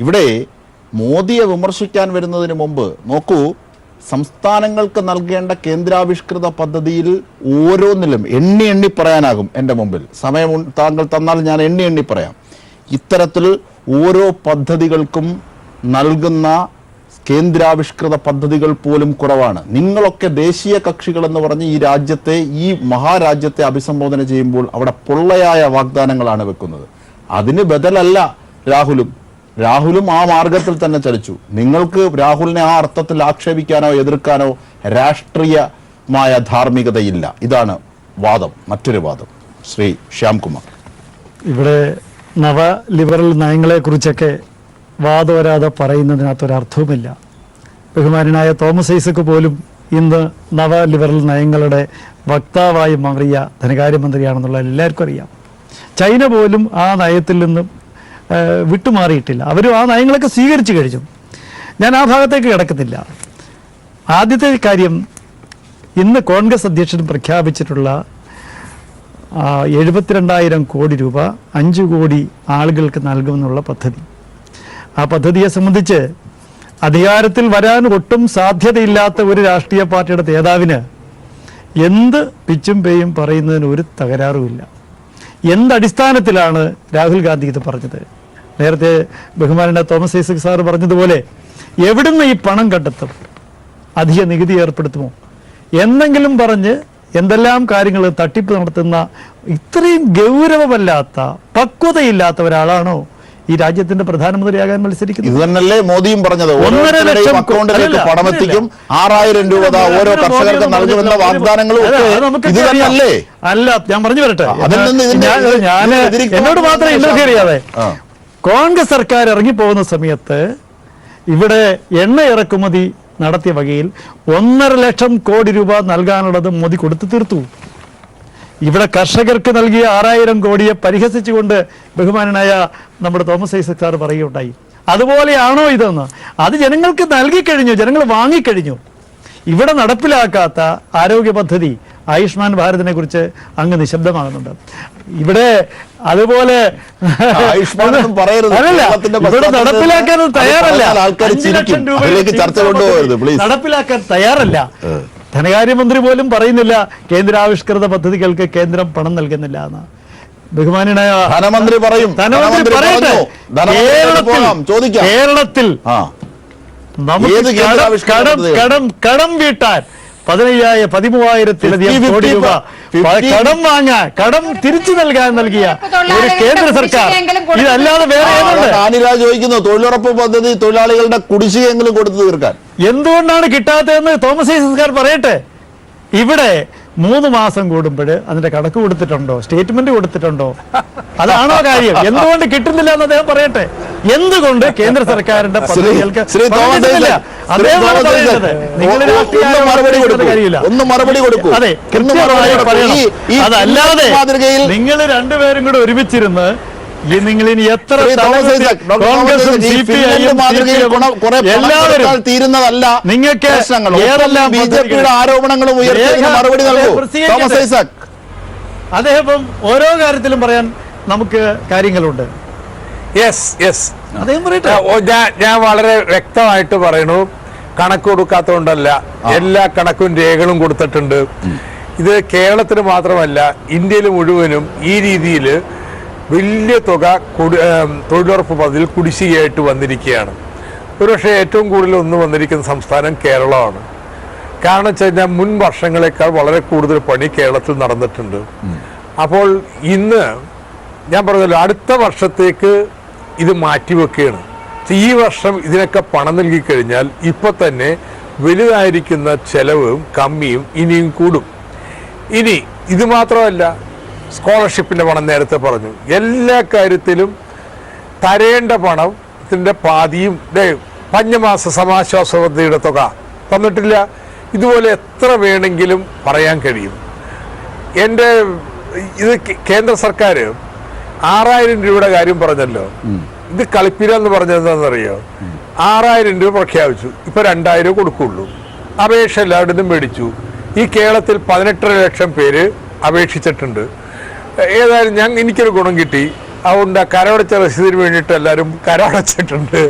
ഇവിടെ മോദിയെ വിമർശിക്കാൻ വരുന്നതിന് മുമ്പ് നോക്കൂ, സംസ്ഥാനങ്ങൾക്ക് നൽകേണ്ട കേന്ദ്രാവിഷ്കൃത പദ്ധതിയിൽ ഓരോന്നിലും എണ്ണി പറയാനാകും. എൻ്റെ മുമ്പിൽ സമയം താങ്കൾ തന്നാൽ ഞാൻ എണ്ണി പറയാം. ഇത്തരത്തിൽ ഓരോ പദ്ധതികൾക്കും നൽകുന്ന കേന്ദ്രാവിഷ്കൃത പദ്ധതികൾ പോലും കുറവാണ്. നിങ്ങളൊക്കെ ദേശീയ കക്ഷികൾ എന്ന് പറഞ്ഞ് ഈ രാജ്യത്തെ, ഈ മഹാരാജ്യത്തെ അഭിസംബോധന ചെയ്യുമ്പോൾ അവിടെ പൊള്ളയായ വാഗ്ദാനങ്ങളാണ് വെക്കുന്നത്. അതിന് ബദലല്ല രാഹുലും ആ മാർഗത്തിൽ തന്നെ ചലിച്ചു. നിങ്ങൾക്ക് രാഹുലിനെ ആ അർത്ഥത്തിൽ ആക്ഷേപിക്കാനോ എതിർക്കാനോ രാഷ്ട്രീയമായ ധാർമ്മികതയില്ല. ഇതാണ് വാദം. മറ്റൊരു വാദം ശ്രീ ശ്യാംകുമാർ.
ഇവിടെ നവ ലിബറൽ നയങ്ങളെ കുറിച്ചൊക്കെ വാദോരാതെ പറയുന്നതിനകത്തൊരർത്ഥവുമില്ല. ബഹുമാനായ തോമസ് ഐസക്ക് പോലും ഇന്ന് നവ ലിബറൽ നയങ്ങളുടെ വക്താവായി മാറിയ ധനകാര്യമന്ത്രിയാണെന്നുള്ള എല്ലാവർക്കും അറിയാം. ചൈന പോലും ആ നയത്തിൽ നിന്നും വിട്ടുമാറിയിട്ടില്ല. അവരും ആ നയങ്ങളൊക്കെ സ്വീകരിച്ചു കഴിഞ്ഞു. ഞാൻ ആ ഭാഗത്തേക്ക് കിടക്കുന്നില്ല. ആദ്യത്തെ കാര്യം, ഇന്ന് കോൺഗ്രസ് അധ്യക്ഷൻ പ്രഖ്യാപിച്ചിട്ടുള്ള 72,000 കോടി രൂപ 5 കോടി ആളുകൾക്ക് നൽകുമെന്നുള്ള പദ്ധതി. ആ പദ്ധതിയെ സംബന്ധിച്ച് അധികാരത്തിൽ വരാൻ ഒട്ടും സാധ്യതയില്ലാത്ത ഒരു രാഷ്ട്രീയ പാർട്ടിയുടെ നേതാവിന് എന്ത് പിച്ചും പേയും പറയുന്നതിന് ഒരു തകരാറുമില്ല. എന്തടിസ്ഥാനത്തിലാണ് രാഹുൽ ഗാന്ധി ഇത് പറഞ്ഞത്? നേരത്തെ ബഹുമാനനായ തോമസ് ഐസക് സാർ പറഞ്ഞതുപോലെ എവിടുന്ന് ഈ പണം കണ്ടെത്തും? അധിക നികുതി ഏർപ്പെടുത്തുമോ? എന്തെങ്കിലും പറഞ്ഞ് എന്തെല്ലാം കാര്യങ്ങൾ തട്ടിപ്പ് നടത്തുന്ന ഇത്രയും ഗൗരവമല്ലാത്ത പക്വതയില്ലാത്ത ഒരാളാണോ ഈ രാജ്യത്തിന്റെ പ്രധാനമന്ത്രിയാകാൻ മത്സരിക്കുന്നത്?
ഇത് തന്നെയല്ലേ മോദിയും പറഞ്ഞത്, 1.5 ലക്ഷം അക്കൗണ്ടിലേക്ക് പണമെത്തിക്കും, 6,000 രൂപ ഓരോ കർഷകർക്ക് നൽകുമെന്ന വാഗ്ദാനങ്ങളും ഇത് തന്നെയല്ലേ?
അല്ല, ഞാൻ പറഞ്ഞു വരട്ടെ. ഞാൻ എന്നോട് മാത്രം ഇന്റർഫിയർ ചെയ്യാതെ, കോൺഗ്രസ് സർക്കാർ ഇറങ്ങിപ്പോകുന്ന സമയത്ത് ഇവിടെ എണ്ണ ഇറക്കുമതി നടത്തിയ വകയിൽ 1.5 ലക്ഷം കോടി രൂപ നൽകാനുള്ളത് മോദി കൊടുത്തു തീർത്തു. ഇവിടെ കർഷകർക്ക് നൽകിയ 6,000 കോടിയെ പരിഹസിച്ചുകൊണ്ട് ബഹുമാനനായ നമ്മുടെ തോമസ് ഐസക് സാർ പറയുകയുണ്ടായി. അതുപോലെയാണോ ഇതെന്ന്? അത് ജനങ്ങൾക്ക് നൽകിക്കഴിഞ്ഞു, ജനങ്ങൾ വാങ്ങിക്കഴിഞ്ഞു. ഇവിടെ നടപ്പിലാക്കാത്ത ആരോഗ്യ പദ്ധതി ആയുഷ്മാൻ ഭാരതിനെ കുറിച്ച് അങ്ങ് നിശബ്ദമാകുന്നുണ്ട്. ഇവിടെ അതുപോലെ ഇവിടെ നടപ്പിലാക്കാൻ തയ്യാറല്ല. 5 ലക്ഷം രൂപ നടപ്പിലാക്കാൻ തയ്യാറല്ല. ധനകാര്യമന്ത്രി പോലും പറയുന്നില്ല കേന്ദ്രാവിഷ്കൃത പദ്ധതികൾക്ക് കേന്ദ്രം പണം നൽകുന്നില്ല എന്ന്. ബഹുമാനായ
ധനമന്ത്രി പറയും,
പറയട്ടെ, കേരളത്തിൽ നമുക്ക് കടം വീട്ടാൻ 13,000-13,000 കോടി രൂപ കടം വാങ്ങാൻ, കടം തിരിച്ചു നൽകിയ ഒരു കേന്ദ്ര സർക്കാർ, ഇതല്ലാതെ വേറെ ഏതുണ്ട്?
ആനിരാജ് ചോദിക്കുന്നു, തൊഴിലുറപ്പ് പദ്ധതി തൊഴിലാളികളുടെ കുടിശ്ശികയെങ്കിലും കൊടുത്തു തീർക്കാൻ
എന്തുകൊണ്ടാണ് കിട്ടാത്തതെന്ന് തോമസ് ഐസക് പറയട്ടെ. ഇവിടെ 3 മാസം കൂടുമ്പോൾ അതിന്റെ കണക്ക് കൊടുത്തിട്ടുണ്ടോ? സ്റ്റേറ്റ്മെന്റ് കൊടുത്തിട്ടുണ്ടോ? അതാണോ കാര്യം? എന്തുകൊണ്ട് കിട്ടുന്നില്ല എന്ന് അദ്ദേഹം പറയട്ടെ. എന്തുകൊണ്ട് കേന്ദ്ര സർക്കാരിന്റെ പദ്ധതികൾക്ക്
മറുപടി കൊടുക്കൂ.
അതെ, കൃത്യമായി പറയണം. അതല്ലാതെ നിങ്ങൾ രണ്ടുപേരും കൂടെ ഒരുമിച്ചിരുന്ന് നിങ്ങൾ ഇനി എത്ര കോൺഗ്രസും എല്ലാവരും
തീരുന്നതല്ല.
നിങ്ങൾക്ക്
ഏതെല്ലാം ബിജെപിയുടെ ആരോപണങ്ങളും ഉയർത്തി മറുപടി നൽകൂ തോമസ് ഐസക്.
അദ്ദേഹം ഓരോ കാര്യത്തിലും പറയാൻ നമുക്ക് കാര്യങ്ങളുണ്ട്. അദ്ദേഹം പറയട്ടെ.
ഞാൻ വളരെ വ്യക്തമായിട്ട് പറയണു, കണക്ക് കൊടുക്കാത്തതുകൊണ്ടല്ല, എല്ലാ കണക്കും രേഖകളും കൊടുത്തിട്ടുണ്ട്. ഇത് കേരളത്തിന് മാത്രമല്ല, ഇന്ത്യയിൽ മുഴുവനും ഈ രീതിയിൽ വലിയ തുക തൊഴിലുറപ്പ് പദ്ധതിയിൽ കുടിശ്ശികയായിട്ട് വന്നിരിക്കുകയാണ്. ഒരുപക്ഷെ ഏറ്റവും കൂടുതൽ വന്നിരിക്കുന്ന സംസ്ഥാനം കേരളമാണ്. കാരണം വെച്ച് കഴിഞ്ഞാൽ മുൻ വർഷങ്ങളെക്കാൾ വളരെ കൂടുതൽ പണി കേരളത്തിൽ നടന്നിട്ടുണ്ട്. അപ്പോൾ ഇന്ന് ഞാൻ പറഞ്ഞല്ലോ, അടുത്ത വർഷത്തേക്ക് ഇത് മാറ്റിവെക്കുകയാണ്. ഈ വർഷം ഇതിനൊക്കെ പണം നൽകിക്കഴിഞ്ഞാൽ ഇപ്പൊ തന്നെ വലുതായിരിക്കുന്ന ചെലവും കമ്മിയും ഇനിയും കൂടും. ഇനി ഇത് മാത്രമല്ല, സ്കോളർഷിപ്പിന്റെ പണം നേരത്തെ പറഞ്ഞു, എല്ലാ കാര്യത്തിലും തരേണ്ട പണത്തിന്റെ പാതിയും പഞ്ഞമാസ സമാശ്വാസ പദ്ധതിയുടെ തുക തന്നിട്ടില്ല. ഇതുപോലെ എത്ര വേണമെങ്കിലും പറയാൻ കഴിയും. ഇത് കേന്ദ്ര സർക്കാർ 6,000 രൂപയുടെ കാര്യം പറഞ്ഞല്ലോ. ഇത് കളിപ്പിരെന്ന് പറഞ്ഞത് എന്താണെന്നറിയോ? 6,000 രൂപ പ്രഖ്യാപിച്ചു, ഇപ്പൊ 2,000 കൊടുക്കുള്ളൂ. അപേക്ഷ എല്ലായിടത്തും മേടിച്ചു. ഈ കേരളത്തിൽ 18.5 ലക്ഷം പേര് അപേക്ഷിച്ചിട്ടുണ്ട്. ഏതായാലും എനിക്കൊരു ഗുണം കിട്ടി. അതുകൊണ്ട് കരമടച്ച രസീതിന് വേണ്ടിയിട്ട് എല്ലാവരും കരമടച്ചിട്ടുണ്ട്.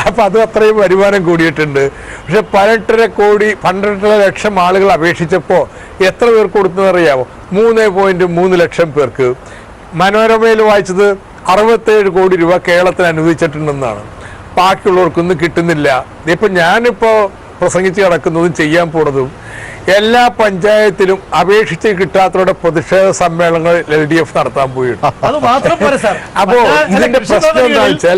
അപ്പം അത് അത്രയും വരുമാനം കൂടിയിട്ടുണ്ട്. പക്ഷെ 18.5 ലക്ഷം ആളുകൾ അപേക്ഷിച്ചപ്പോൾ എത്ര പേർക്ക് കൊടുത്തതെന്നറിയാമോ? 3.3 ലക്ഷം പേർക്ക്. മനോരമയിൽ വായിച്ചത് 67 കോടി രൂപ കേരളത്തിന് അനുവദിച്ചിട്ടുണ്ടെന്നാണ്. ബാക്കിയുള്ളവർക്കൊന്നും കിട്ടുന്നില്ല. ഇപ്പം ഞാനിപ്പോൾ പ്രസംഗിച്ച് കിടക്കുന്നതും ചെയ്യാൻ പോണതും എല്ലാ പഞ്ചായത്തിലും അപേക്ഷിച്ച് കിട്ടാത്തവരുടെ പ്രതിഷേധ സമ്മേളനങ്ങൾ LDF നടത്താൻ പോയിട്ടുണ്ട്. അപ്പോ ഇതിന്റെ പ്രശ്നം എന്താ വെച്ചാൽ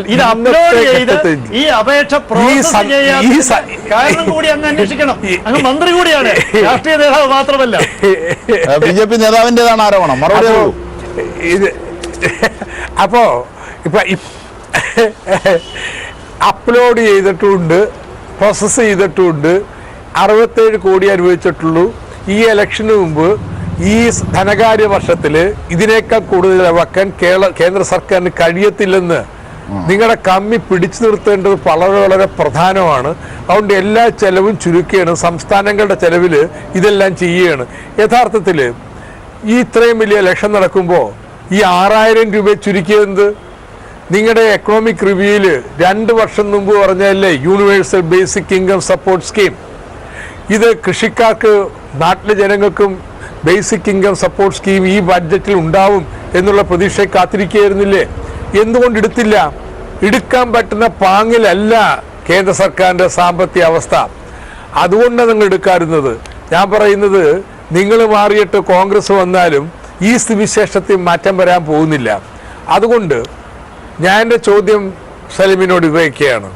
മന്ത്രി കൂടിയാണ്, രാഷ്ട്രീയ നേതാവ് മാത്രമല്ല.
BJP നേതാവിന്റേതാണ് ആരോപണം. മറുപടി
ഇത് അപ്പോ ഇപ്പൊ അപ്ലോഡ് ചെയ്തിട്ടുണ്ട്, പ്രോസസ് ചെയ്തിട്ടുണ്ട്. 67 കോടി അനുവദിച്ചിട്ടുള്ളൂ. ഈ ഇലക്ഷന് മുമ്പ് ഈ ധനകാര്യ വർഷത്തില് ഇതിനേക്കാൾ കൂടുതൽ ചെലവാക്കാൻ കേന്ദ്ര സർക്കാരിന് കഴിയത്തില്ലെന്ന് നിങ്ങളുടെ കമ്മി പിടിച്ചു നിർത്തേണ്ടത് വളരെ വളരെ പ്രധാനമാണ്. അതുകൊണ്ട് എല്ലാ ചെലവും ചുരുക്കുകയാണ്, സംസ്ഥാനങ്ങളുടെ ചെലവിൽ ഇതെല്ലാം ചെയ്യുകയാണ്. യഥാർത്ഥത്തിൽ ഈ ഇത്രയും വലിയ ഇലക്ഷൻ നടക്കുമ്പോൾ ഈ 6000 രൂപ ചുരുക്കിയത് നിങ്ങളുടെ എക്കണോമിക് റിവ്യൂവിൽ 2 വർഷം മുമ്പ് പറഞ്ഞതല്ലേ universal basic income support scheme. ഇത് കൃഷിക്കാർക്ക് നാട്ടിലെ ജനങ്ങൾക്കും ബേസിക് ഇൻകം സപ്പോർട്ട് സ്കീം ഈ ബഡ്ജറ്റിൽ ഉണ്ടാവും എന്നുള്ള പ്രതീക്ഷയെ കാത്തിരിക്കുകയായിരുന്നില്ലേ? എന്തുകൊണ്ട് എടുത്തില്ല? എടുക്കാൻ പറ്റുന്ന പാങ്ങിലല്ല കേന്ദ്ര സർക്കാരിൻ്റെ സാമ്പത്തിക അവസ്ഥ. അതുകൊണ്ടാണ് നിങ്ങൾ എടുക്കാറുന്നത്. ഞാൻ പറയുന്നത് നിങ്ങൾ മാറിയിട്ട് കോൺഗ്രസ് വന്നാലും ഈ സ്ഥിതിവിശേഷത്തിൽ മാറ്റം വരാൻ പോകുന്നില്ല. അതുകൊണ്ട് ഞാൻ എൻ്റെ ചോദ്യം സലിമിനോട് ഇവയൊക്കെയാണ്.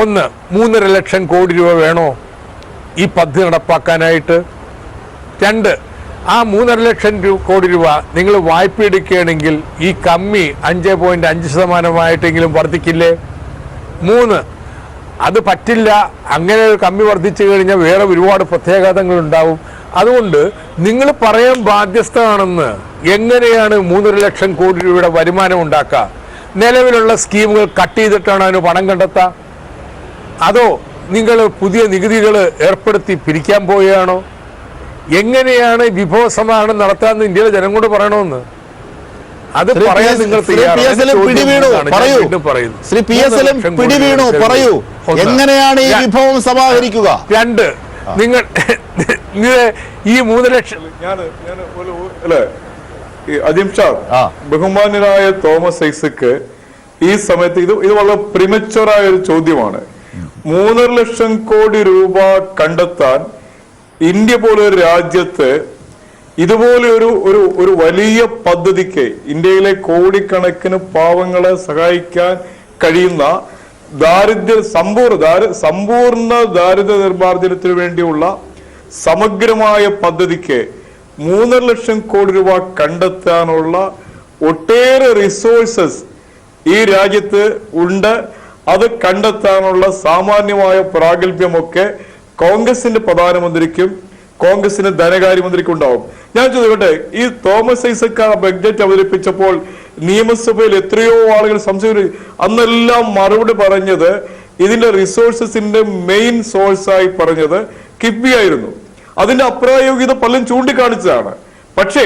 1, 3.5 ലക്ഷം കോടി രൂപ വേണോ ഈ പദ്ധതി നടപ്പാക്കാനായിട്ട്? 2, ആ 3.5 ലക്ഷം കോടി രൂപ നിങ്ങൾ വായ്പ എടുക്കുകയാണെങ്കിൽ ഈ കമ്മി 5.5% വർദ്ധിക്കില്ലേ? 3, അത് പറ്റില്ല, അങ്ങനെ ഒരു കമ്മി വർദ്ധിച്ചു കഴിഞ്ഞാൽ വേറെ ഒരുപാട് പ്രത്യാഘാതങ്ങൾ ഉണ്ടാവും. അതുകൊണ്ട് നിങ്ങൾ പറയാൻ ബാധ്യസ്ഥമാണെന്ന് എങ്ങനെയാണ് 3.5 ലക്ഷം കോടി രൂപയുടെ വരുമാനം ഉണ്ടാക്കുക? നിലവിലുള്ള സ്കീമുകൾ കട്ട് ചെയ്തിട്ടാണ് അതിന് പണം കണ്ടെത്തുക? അതോ നിങ്ങൾ പുതിയ നികുതികൾ ഏർപ്പെടുത്തി പിരിക്കാൻ പോവുകയാണോ? എങ്ങനെയാണ് വിഭവ സമാഹരണം നടത്താമെന്ന് ഇന്ത്യയിലെ ജനങ്ങളോട് പറയണമെന്ന് അത് പറയാൻ നിങ്ങൾ
എങ്ങനെയാണ് ഈ വിഭവം സമാഹരിക്കുക?
2, നിങ്ങൾ ഈ 3 ലക്ഷം
അജിം ഷാ, ബഹുമാന്യനായ തോമസ് ഐസക്ക് ഈ സമയത്ത് ഇത് വളരെ പ്രിമച്ചുവറായ ഒരു ചോദ്യമാണ്. 3.5 ലക്ഷം കോടി രൂപ കണ്ടെത്താൻ ഇന്ത്യ പോലൊരു രാജ്യത്ത് ഇതുപോലെ ഒരു വലിയ പദ്ധതിക്ക് ഇന്ത്യയിലെ കോടിക്കണക്കിന് പാവങ്ങളെ സഹായിക്കാൻ കഴിയുന്ന സമ്പൂർണ്ണ ദാരിദ്ര്യ നിർമ്മാർജ്ജനത്തിന് വേണ്ടിയുള്ള സമഗ്രമായ പദ്ധതിക്ക് 3.5 ലക്ഷം കോടി രൂപ കണ്ടെത്താനുള്ള ഒട്ടേറെ റിസോഴ്സസ് ഈ രാജ്യത്ത് ഉണ്ട്. അത് കണ്ടെത്താനുള്ള സാമാന്യമായ പ്രാഗൽഭ്യമൊക്കെ കോൺഗ്രസിന്റെ പ്രധാനമന്ത്രിക്കും കോൺഗ്രസിന്റെ ധനകാര്യമന്ത്രിക്കും ഉണ്ടാവും. ഞാൻ ചോദിക്കട്ടെ, ഈ തോമസ് ഐസക് ബഡ്ജറ്റ് അവതരിപ്പിച്ചപ്പോൾ നിയമസഭയിൽ എത്രയോ ആളുകൾ സംശയം, അന്നെല്ലാം മറുപടി പറഞ്ഞത് ഇതിന്റെ റിസോഴ്സസിന്റെ മെയിൻ സോഴ്സായി പറഞ്ഞത് കിഫ്ബി ആയിരുന്നു. അതിന്റെ അപ്രായോഗികത പലരും ചൂണ്ടിക്കാണിച്ചതാണ്. പക്ഷേ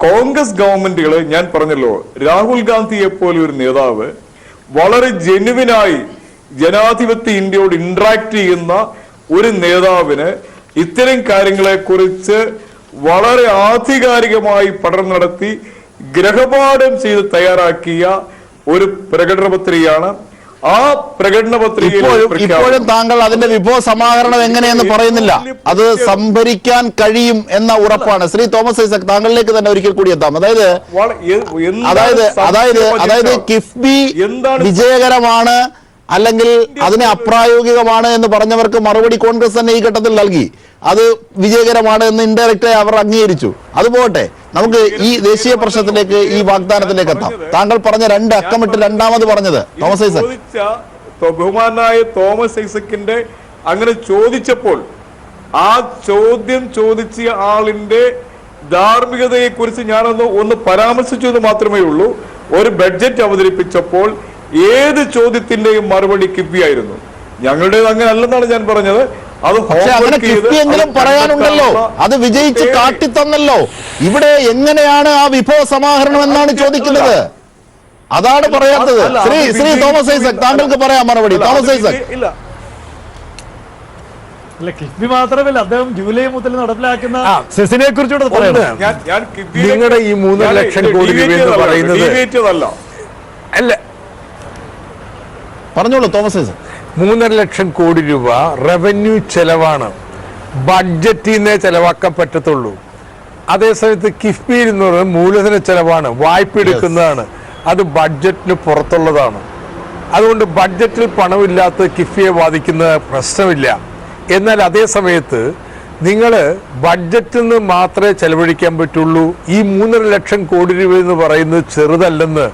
കോൺഗ്രസ് ഗവൺമെന്റുകൾ, ഞാൻ പറഞ്ഞല്ലോ, രാഹുൽ ഗാന്ധിയെ പോലെ ഒരു നേതാവ് വളരെ ജെനുവിനായി ജനാധിപത്യ ഇന്ത്യയോട് ഇന്ററാക്ട് ചെയ്യുന്ന ഒരു നേതാവിന് ഇത്തരം കാര്യങ്ങളെ കുറിച്ച് വളരെ ആധികാരികമായി പഠനം നടത്തി ഗ്രഹപാഠം ചെയ്ത് തയ്യാറാക്കിയ ഒരു പ്രകടന പത്രികയാണ്. ആ പ്രകടന പത്രികയിൽ
ഇപ്പോഴും താങ്കൾ അതിന്റെ വിഭവ സമാഹരണം എങ്ങനെയെന്ന് പറയുന്നില്ല. അത് സംഭരിക്കാൻ കഴിയും എന്ന ഉറപ്പാണ്. ശ്രീ തോമസ് ഐസക്, താങ്കളിലേക്ക് തന്നെ ഒരിക്കൽ കൂടി എത്താം. അതായത് കിഫ്ബി വിജയകരമാണ് അല്ലെങ്കിൽ അതിനെ അപ്രായോഗികമാണ് എന്ന് പറഞ്ഞവർക്ക് മറുപടി കോൺഗ്രസ് തന്നെ ഈ ഘട്ടത്തിൽ നൽകി. അത് വിജയകരമാണ് എന്ന് ഇൻഡയറക്റ്റ് അവർ അംഗീകരിച്ചു. അതുപോട്ടെ, നമുക്ക് ഈ ദേശീയ പ്രശ്നത്തിലേക്ക്, ഈ വാഗ്ദാനത്തിലേക്ക് എത്താം. താങ്കൾ പറഞ്ഞ 2 അക്കമിട്ട് രണ്ടാമത് പറഞ്ഞത് തോമസ് ഐസക്.
ബഹുമാനായ തോമസ് ഐസക്കിന്റെ അങ്ങനെ ചോദിച്ചപ്പോൾ ആ ചോദ്യം ചോദിച്ച ആളിന്റെ ധാർമ്മികതയെ കുറിച്ച് ഞാനൊന്ന് പരാമർശിച്ചു എന്ന് മാത്രമേ ഉള്ളൂ. ഒരു ബഡ്ജറ്റ് അവതരിപ്പിച്ചപ്പോൾ ഏത് ചോദ്യത്തിന്റെയും മറുപടി കിഫ്ബിയായിരുന്നു. ഞങ്ങളുടേത് അങ്ങനെ അല്ലെന്നാണ് ഞാൻ പറഞ്ഞത്. അത്
എങ്കിലും പറയാനുണ്ടല്ലോ, അത് വിജയിച്ച് കാട്ടിത്തന്നല്ലോ. ഇവിടെ എങ്ങനെയാണ് ആ വിഭവ സമാഹരണം എന്നാണ് ചോദിക്കുന്നത്. അതാണ് പറയാത്തത്. ശ്രീ തോമസ് ഐസക്, താങ്കൾക്ക് പറയാം മറുപടി. തോമസ് ഐസക്,
അല്ല, കിഫ്ബി മാത്രമല്ല, അദ്ദേഹം ജൂലൈ മുതൽ നടപ്പിലാക്കുന്ന സെസിനെ കുറിച്ചുകൂടെ
നിങ്ങളുടെ ഈ 3.5 ലക്ഷം കോടി രൂപ എന്ന് പറയുന്നത് അല്ല,
പറഞ്ഞോളൂ തോമസ് ഐസക്.
3.5 ലക്ഷം കോടി രൂപ റവന്യൂ ചെലവാണ്, ബഡ്ജറ്റിൽ നിന്നേ ചെലവാക്കാൻ പറ്റത്തുള്ളൂ. അതേസമയത്ത് കിഫ്ബിയിൽ എന്ന് പറയുന്നത് മൂലധന ചെലവാണ്, വായ്പ എടുക്കുന്നതാണ്, അത് ബഡ്ജറ്റിന് പുറത്തുള്ളതാണ്. അതുകൊണ്ട് ബഡ്ജറ്റിൽ പണമില്ലാത്ത കിഫ്ബിയെ ബാധിക്കുന്ന പ്രശ്നമില്ല. എന്നാൽ അതേ സമയത്ത് നിങ്ങൾ ബഡ്ജറ്റിൽ നിന്ന് മാത്രമേ ചെലവഴിക്കാൻ പറ്റുള്ളൂ. ഈ 3.5 ലക്ഷം കോടി രൂപ എന്ന് പറയുന്നത് ചെറുതല്ലെന്ന്.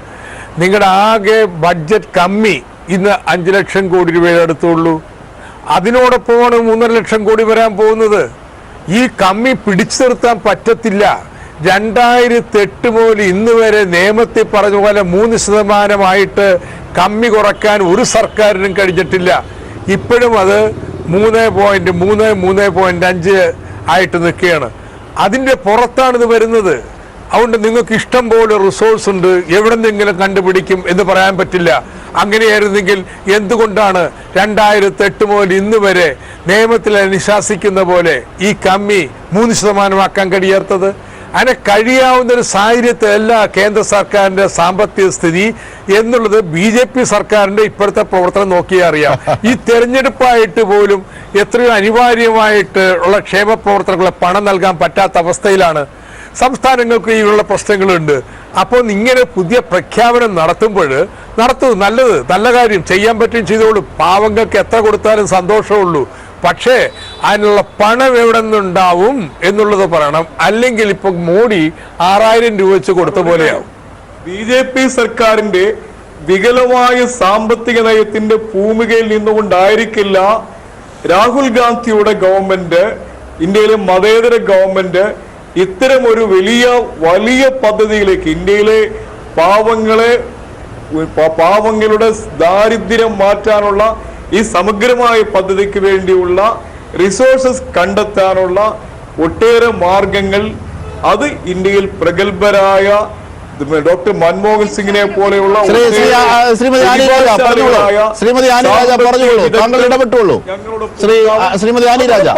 നിങ്ങളുടെ ആകെ ബഡ്ജറ്റ് കമ്മി ഇന്ന് 5 ലക്ഷം കോടി രൂപയുടെ അടുത്തുള്ളൂ. അതിനോടൊപ്പമാണ് 3.5 ലക്ഷം കോടി വരാൻ പോകുന്നത്. ഈ കമ്മി പിടിച്ചു നിർത്താൻ പറ്റത്തില്ല. 2008 മുതൽ ഇന്ന് വരെ നിയമത്തിൽ പറഞ്ഞ പോലെ 3% കമ്മി കുറയ്ക്കാൻ ഒരു സർക്കാരിനും കഴിഞ്ഞിട്ടില്ല. ഇപ്പോഴും അത് 3.5 ആയിട്ട് നിൽക്കുകയാണ്. അതിൻ്റെ പുറത്താണിത് വരുന്നത്. അതുകൊണ്ട് നിങ്ങൾക്ക് ഇഷ്ടം പോലെ റിസോഴ്സ് ഉണ്ട്, എവിടെന്നെങ്കിലും കണ്ടുപിടിക്കും എന്ന് പറയാൻ പറ്റില്ല. അങ്ങനെയായിരുന്നെങ്കിൽ എന്തുകൊണ്ടാണ് 2008 മുതൽ ഇന്ന് വരെ നിയമത്തിൽ അനുശാസിക്കുന്ന പോലെ ഈ കമ്മി 3% കഴിയാത്തത്? അങ്ങനെ കഴിയാവുന്ന ഒരു സാഹചര്യത്തിലല്ല കേന്ദ്ര സർക്കാരിന്റെ സാമ്പത്തിക സ്ഥിതി എന്നുള്ളത് BJP സർക്കാരിന്റെ ഇപ്പോഴത്തെ പ്രവർത്തനം നോക്കിയാൽ അറിയാം. ഈ തെരഞ്ഞെടുപ്പായിട്ട് പോലും എത്രയോ അനിവാര്യമായിട്ട് ഉള്ള ക്ഷേമ പ്രവർത്തനങ്ങളെ പണം നൽകാൻ പറ്റാത്ത അവസ്ഥയിലാണ്. സംസ്ഥാനങ്ങൾക്ക് ഇതിനുള്ള പ്രശ്നങ്ങളുണ്ട്. അപ്പോൾ ഇങ്ങനെ പുതിയ പ്രഖ്യാപനം നടത്തുമ്പോൾ നല്ലത്, നല്ല കാര്യം, ചെയ്യാൻ പറ്റും ചെയ്തോളൂ. പാവങ്ങൾക്ക് എത്ര കൊടുത്താലും സന്തോഷമുള്ളൂ. പക്ഷേ അതിനുള്ള പണം എവിടെ നിന്നുണ്ടാവും എന്നുള്ളത് പറയണം. അല്ലെങ്കിൽ ഇപ്പൊ മോഡി 6000 രൂപ വെച്ച് കൊടുത്ത പോലെയാവും.
BJP സർക്കാരിന്റെ വികലമായ സാമ്പത്തിക നയത്തിന്റെ ഭൂമികയിൽ നിന്നുകൊണ്ടായിരിക്കില്ല രാഹുൽ ഗാന്ധിയുടെ ഗവൺമെന്റ്, ഇന്ത്യയിലെ മതേതര ഗവൺമെന്റ് ഇത്തരം ഒരു വലിയ പദ്ധതിയിലേക്ക് ഇന്ത്യയിലെ പാവങ്ങളുടെ ദാരിദ്ര്യം മാറ്റാനുള്ള ഈ സമഗ്രമായ പദ്ധതിക്ക് വേണ്ടിയുള്ള റിസോഴ്സസ് കണ്ടെത്താനുള്ള ഒട്ടേറെ മാർഗങ്ങൾ അത് ഇന്ത്യയിൽ പ്രഗത്ഭരായ ഡോക്ടർ മൻമോഹൻ സിംഗിനെ പോലെയുള്ള
ശ്രീമതി ആനി രാജ പറഞ്ഞോളൂ, താങ്കൾ ഇടപെട്ടുള്ളൂ. ശ്രീമതി ആനി രാജ.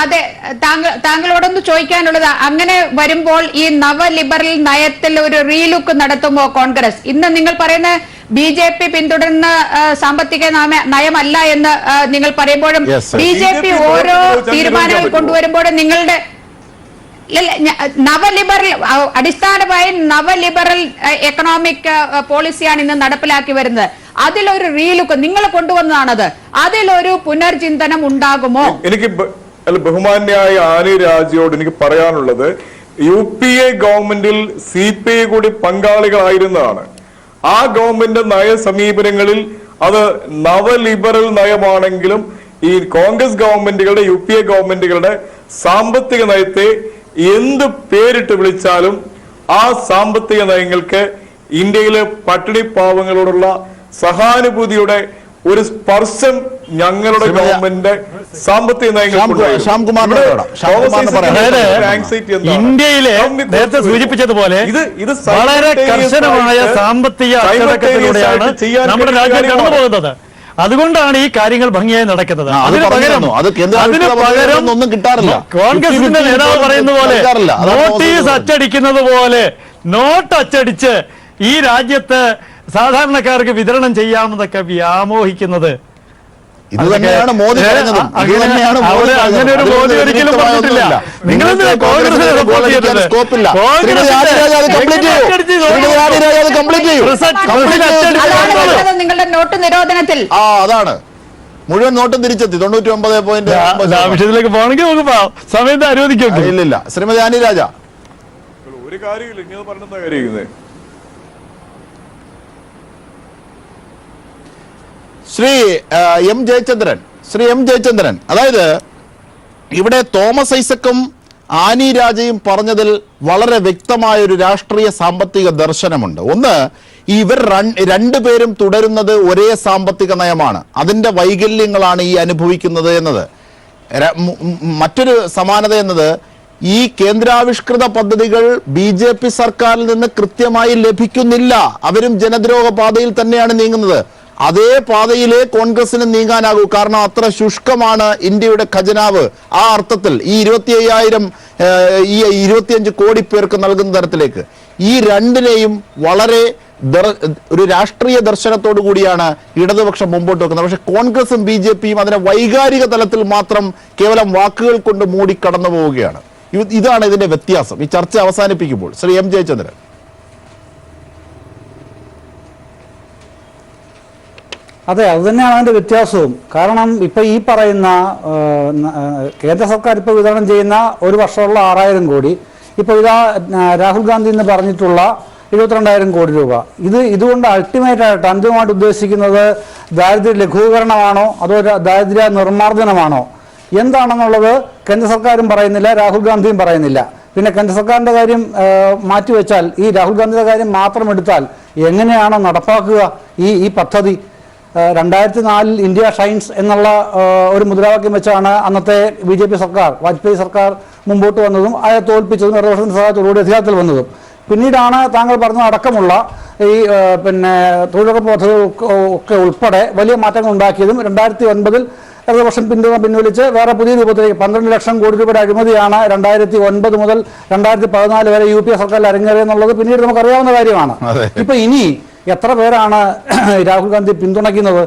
അതെ, താങ്കളോടൊന്ന് ചോദിക്കാനുള്ളത്, അങ്ങനെ വരുമ്പോൾ ഈ നവ ലിബറൽ നയത്തിൽ ഒരു റീലുക്ക് നടത്തുമോ കോൺഗ്രസ്? ഇന്ന് നിങ്ങൾ പറയുന്ന BJP പിന്തുടരുന്ന സാമ്പത്തിക നയമല്ല എന്ന് നിങ്ങൾ പറയുമ്പോഴും BJP ഓരോ തീരുമാനങ്ങൾ കൊണ്ടുവരുമ്പോഴും നിങ്ങളുടെ നവലിബറൽ, അടിസ്ഥാനമായി നവലിബറൽ എക്കണോമിക് പോളിസിയാണ് ഇന്ന് നടപ്പിലാക്കി വരുന്നത്. അതിലൊരു റീലുക്ക് നിങ്ങൾ കൊണ്ടുവന്നതാണത്. അതിലൊരു പുനർചിന്തനം ഉണ്ടാകുമോ?
എനിക്ക് ബഹുമാന്യായ ആനി രാജയോട് എനിക്ക് പറയാനുള്ളത്, UPA ഗവൺമെന്റിൽ CPI കൂടി പങ്കാളികളായിരുന്നതാണ്. ആ ഗവൺമെന്റ് നയ സമീപനങ്ങളിൽ അത് നവലിബറൽ നയമാണെങ്കിലും ഈ കോൺഗ്രസ് ഗവൺമെന്റുകളുടെ UPA ഗവൺമെന്റുകളുടെ സാമ്പത്തിക നയത്തെ എന്ത് പേരിട്ട് വിളിച്ചാലും ആ സാമ്പത്തിക നയങ്ങൾക്ക് ഇന്ത്യയിലെ പട്ടിണി പാവങ്ങളോടുള്ള സഹാനുഭൂതിയുടെ ഒരു സ്പർശം ഞങ്ങളുടെ ഗവൺമെന്റ് സാമ്പത്തിക
ഇന്ത്യയിലെ നേരത്തെ സൂചിപ്പിച്ചതുപോലെ വളരെ കർശനമായ സാമ്പത്തിക അച്ചടക്കത്തിലൂടെയാണ് നമ്മുടെ രാജ്യം കടന്നു പോകുന്നത്. അതുകൊണ്ടാണ് ഈ കാര്യങ്ങൾ ഭംഗിയായി നടക്കുന്നത്. അതിന് പകരം
ഒന്നും കിട്ടാറില്ല.
കോൺഗ്രസിന്റെ നേതാവ് പറയുന്ന പോലെ നോട്ടീസ് അച്ചടിക്കുന്നത് പോലെ നോട്ട് അച്ചടിച്ച് ഈ രാജ്യത്ത് സാധാരണക്കാർക്ക് വിതരണം ചെയ്യാമെന്നൊക്കെ വ്യാമോഹിക്കുന്നത്,
ഇതുതന്നെയാണ് മോദി പറഞ്ഞത്.
അങ്ങനെ ഒരു മോദി ഒരിക്കലും പറഞ്ഞിട്ടില്ല. നിങ്ങൾ
നിങ്ങളുടെ നോട്ട് നിരോധനത്തിൽ
അതാണ് മുഴുവൻ നോട്ടും തിരിച്ചെത്തി 99.5.
വിഷയത്തിലേക്ക് പോകണമെങ്കിൽ നമുക്ക് സമയത്ത് അനുവദിക്കും.
ഇല്ലില്ല. ശ്രീമതി ആനി രാജ,
ഒരു കാര്യമില്ല, ഇങ്ങനെ പറഞ്ഞ കാര്യം.
ശ്രീ എം ജയചന്ദ്രൻ, അതായത് ഇവിടെ തോമസ് ഐസക്കും ആനി രാജയും പറഞ്ഞതിൽ വളരെ വ്യക്തമായ ഒരു രാഷ്ട്രീയ സാമ്പത്തിക ദർശനമുണ്ട്. ഒന്ന്, ഇവർ രണ്ടുപേരും തുടരുന്നത് ഒരേ സാമ്പത്തിക നയമാണ്, അതിന്റെ വൈകല്യങ്ങളാണ് ഈ അനുഭവിക്കുന്നത് എന്നത്. മറ്റൊരു സമാനത എന്നത് ഈ കേന്ദ്രാവിഷ്കൃത പദ്ധതികൾ BJP സർക്കാരിൽ നിന്ന് കൃത്യമായി ലഭിക്കുന്നില്ല. അവരും ജനദ്രോഹ പാതയിൽ തന്നെയാണ് നീങ്ങുന്നത്. അതേ പാതയിലെ കോൺഗ്രസിന് നീങ്ങാനാകൂ. കാരണം അത്ര ശുഷ്കമാണ് ഇന്ത്യയുടെ ഖജനാവ്. ആ അർത്ഥത്തിൽ ഈ 25 കോടി പേർക്ക് നൽകുന്ന തരത്തിലേക്ക് ഈ രണ്ടിനെയും വളരെ ഒരു രാഷ്ട്രീയ ദർശനത്തോടു കൂടിയാണ് ഇടതുപക്ഷം മുമ്പോട്ട് വെക്കുന്നത്. പക്ഷെ കോൺഗ്രസും BJPയും അതിനെ വൈകാരിക തലത്തിൽ മാത്രം കേവലം വാക്കുകൾ കൊണ്ട് മൂടി കടന്നു പോവുകയാണ്. ഇതാണ് ഇതിന്റെ വ്യത്യാസം. ഈ ചർച്ച അവസാനിപ്പിക്കുമ്പോൾ ശ്രീ എം ജയചന്ദ്രൻ.
അതെ, അത് തന്നെയാണ് അതിന്റെ വ്യത്യാസവും. കാരണം ഇപ്പൊ ഈ പറയുന്ന കേന്ദ്ര സർക്കാർ ഇപ്പൊ വിതരണം ചെയ്യുന്ന ഒരു വർഷമുള്ള 6000 കോടി, ഇപ്പൊ ഇതാ രാഹുൽ ഗാന്ധി എന്ന് പറഞ്ഞിട്ടുള്ള 72,000 കോടി രൂപ, ഇതുകൊണ്ട് അൾട്ടിമേറ്റായിട്ട് അന്തിമമായിട്ട് ഉദ്ദേശിക്കുന്നത് ദാരിദ്ര്യ ലഘൂകരണമാണോ അതോ ദാരിദ്ര്യ നിർമ്മാർജ്ജനമാണോ എന്താണെന്നുള്ളത് കേന്ദ്ര സർക്കാരും പറയുന്നില്ല, രാഹുൽ ഗാന്ധിയും പറയുന്നില്ല. പിന്നെ കേന്ദ്ര സർക്കാരിൻ്റെ കാര്യം മാറ്റിവെച്ചാൽ ഈ രാഹുൽ ഗാന്ധിയുടെ കാര്യം മാത്രം എടുത്താൽ എങ്ങനെയാണ് നടപ്പാക്കുക ഈ പദ്ധതി? 2004 ഇന്ത്യ ഷൈൻസ് എന്നുള്ള ഒരു മുദ്രാവാക്യം വെച്ചാണ് അന്നത്തെ BJP സർക്കാർ, വാജ്പേയി സർക്കാർ മുമ്പോട്ട് വന്നതും അയാളെ തോൽപ്പിച്ചതും ഇടതുപക്ഷത്തിന്റെ സഹായത്തോടുകൂടി അധികാരത്തിൽ വന്നതും. പിന്നീടാണ് താങ്കൾ പറഞ്ഞത് അടക്കമുള്ള ഈ തൊഴിലുറപ്പ് പദ്ധതി ഒക്കെ ഉൾപ്പെടെ വലിയ മാറ്റങ്ങൾ ഉണ്ടാക്കിയതും 2009 ഇടതുപക്ഷം പിൻവലിച്ച് വേറെ പുതിയ രൂപത്തിലേക്ക് 12 ലക്ഷം കോടി രൂപയുടെ അഴിമതിയാണ് 2009 മുതൽ 2014 വരെ UPA സർക്കാരിൽ അരങ്ങേറിയെന്നുള്ളത് പിന്നീട് നമുക്കറിയാവുന്ന കാര്യമാണ്. ഇപ്പൊ ഇനി എത്ര പേരാണ് രാഹുൽ ഗാന്ധി പിന്തുണയ്ക്കുന്നത്?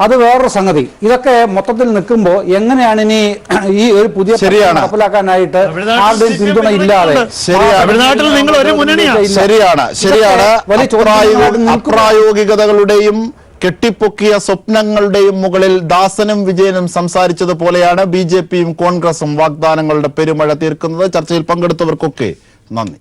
അത് വേറൊരു സംഗതി. ഇതൊക്കെ മൊത്തത്തിൽ നിൽക്കുമ്പോൾ എങ്ങനെയാണ് ഇനി ഈ ഒരു പുതിയ നടപ്പിലാക്കാനായിട്ട് ആരുടെയും പിന്തുണ ഇല്ലാതെ?
ശരിയാണ്. അപ്രായോഗികതകളുടെയും കെട്ടിപ്പൊക്കിയ സ്വപ്നങ്ങളുടെയും മുകളിൽ ദാസനും വിജയനും സംസാരിച്ചതുപോലെയാണ് BJPയും കോൺഗ്രസും വാഗ്ദാനങ്ങളുടെ പെരുമഴ തീർക്കുന്നത്. ചർച്ചയിൽ പങ്കെടുത്തവർക്കൊക്കെ നന്ദി.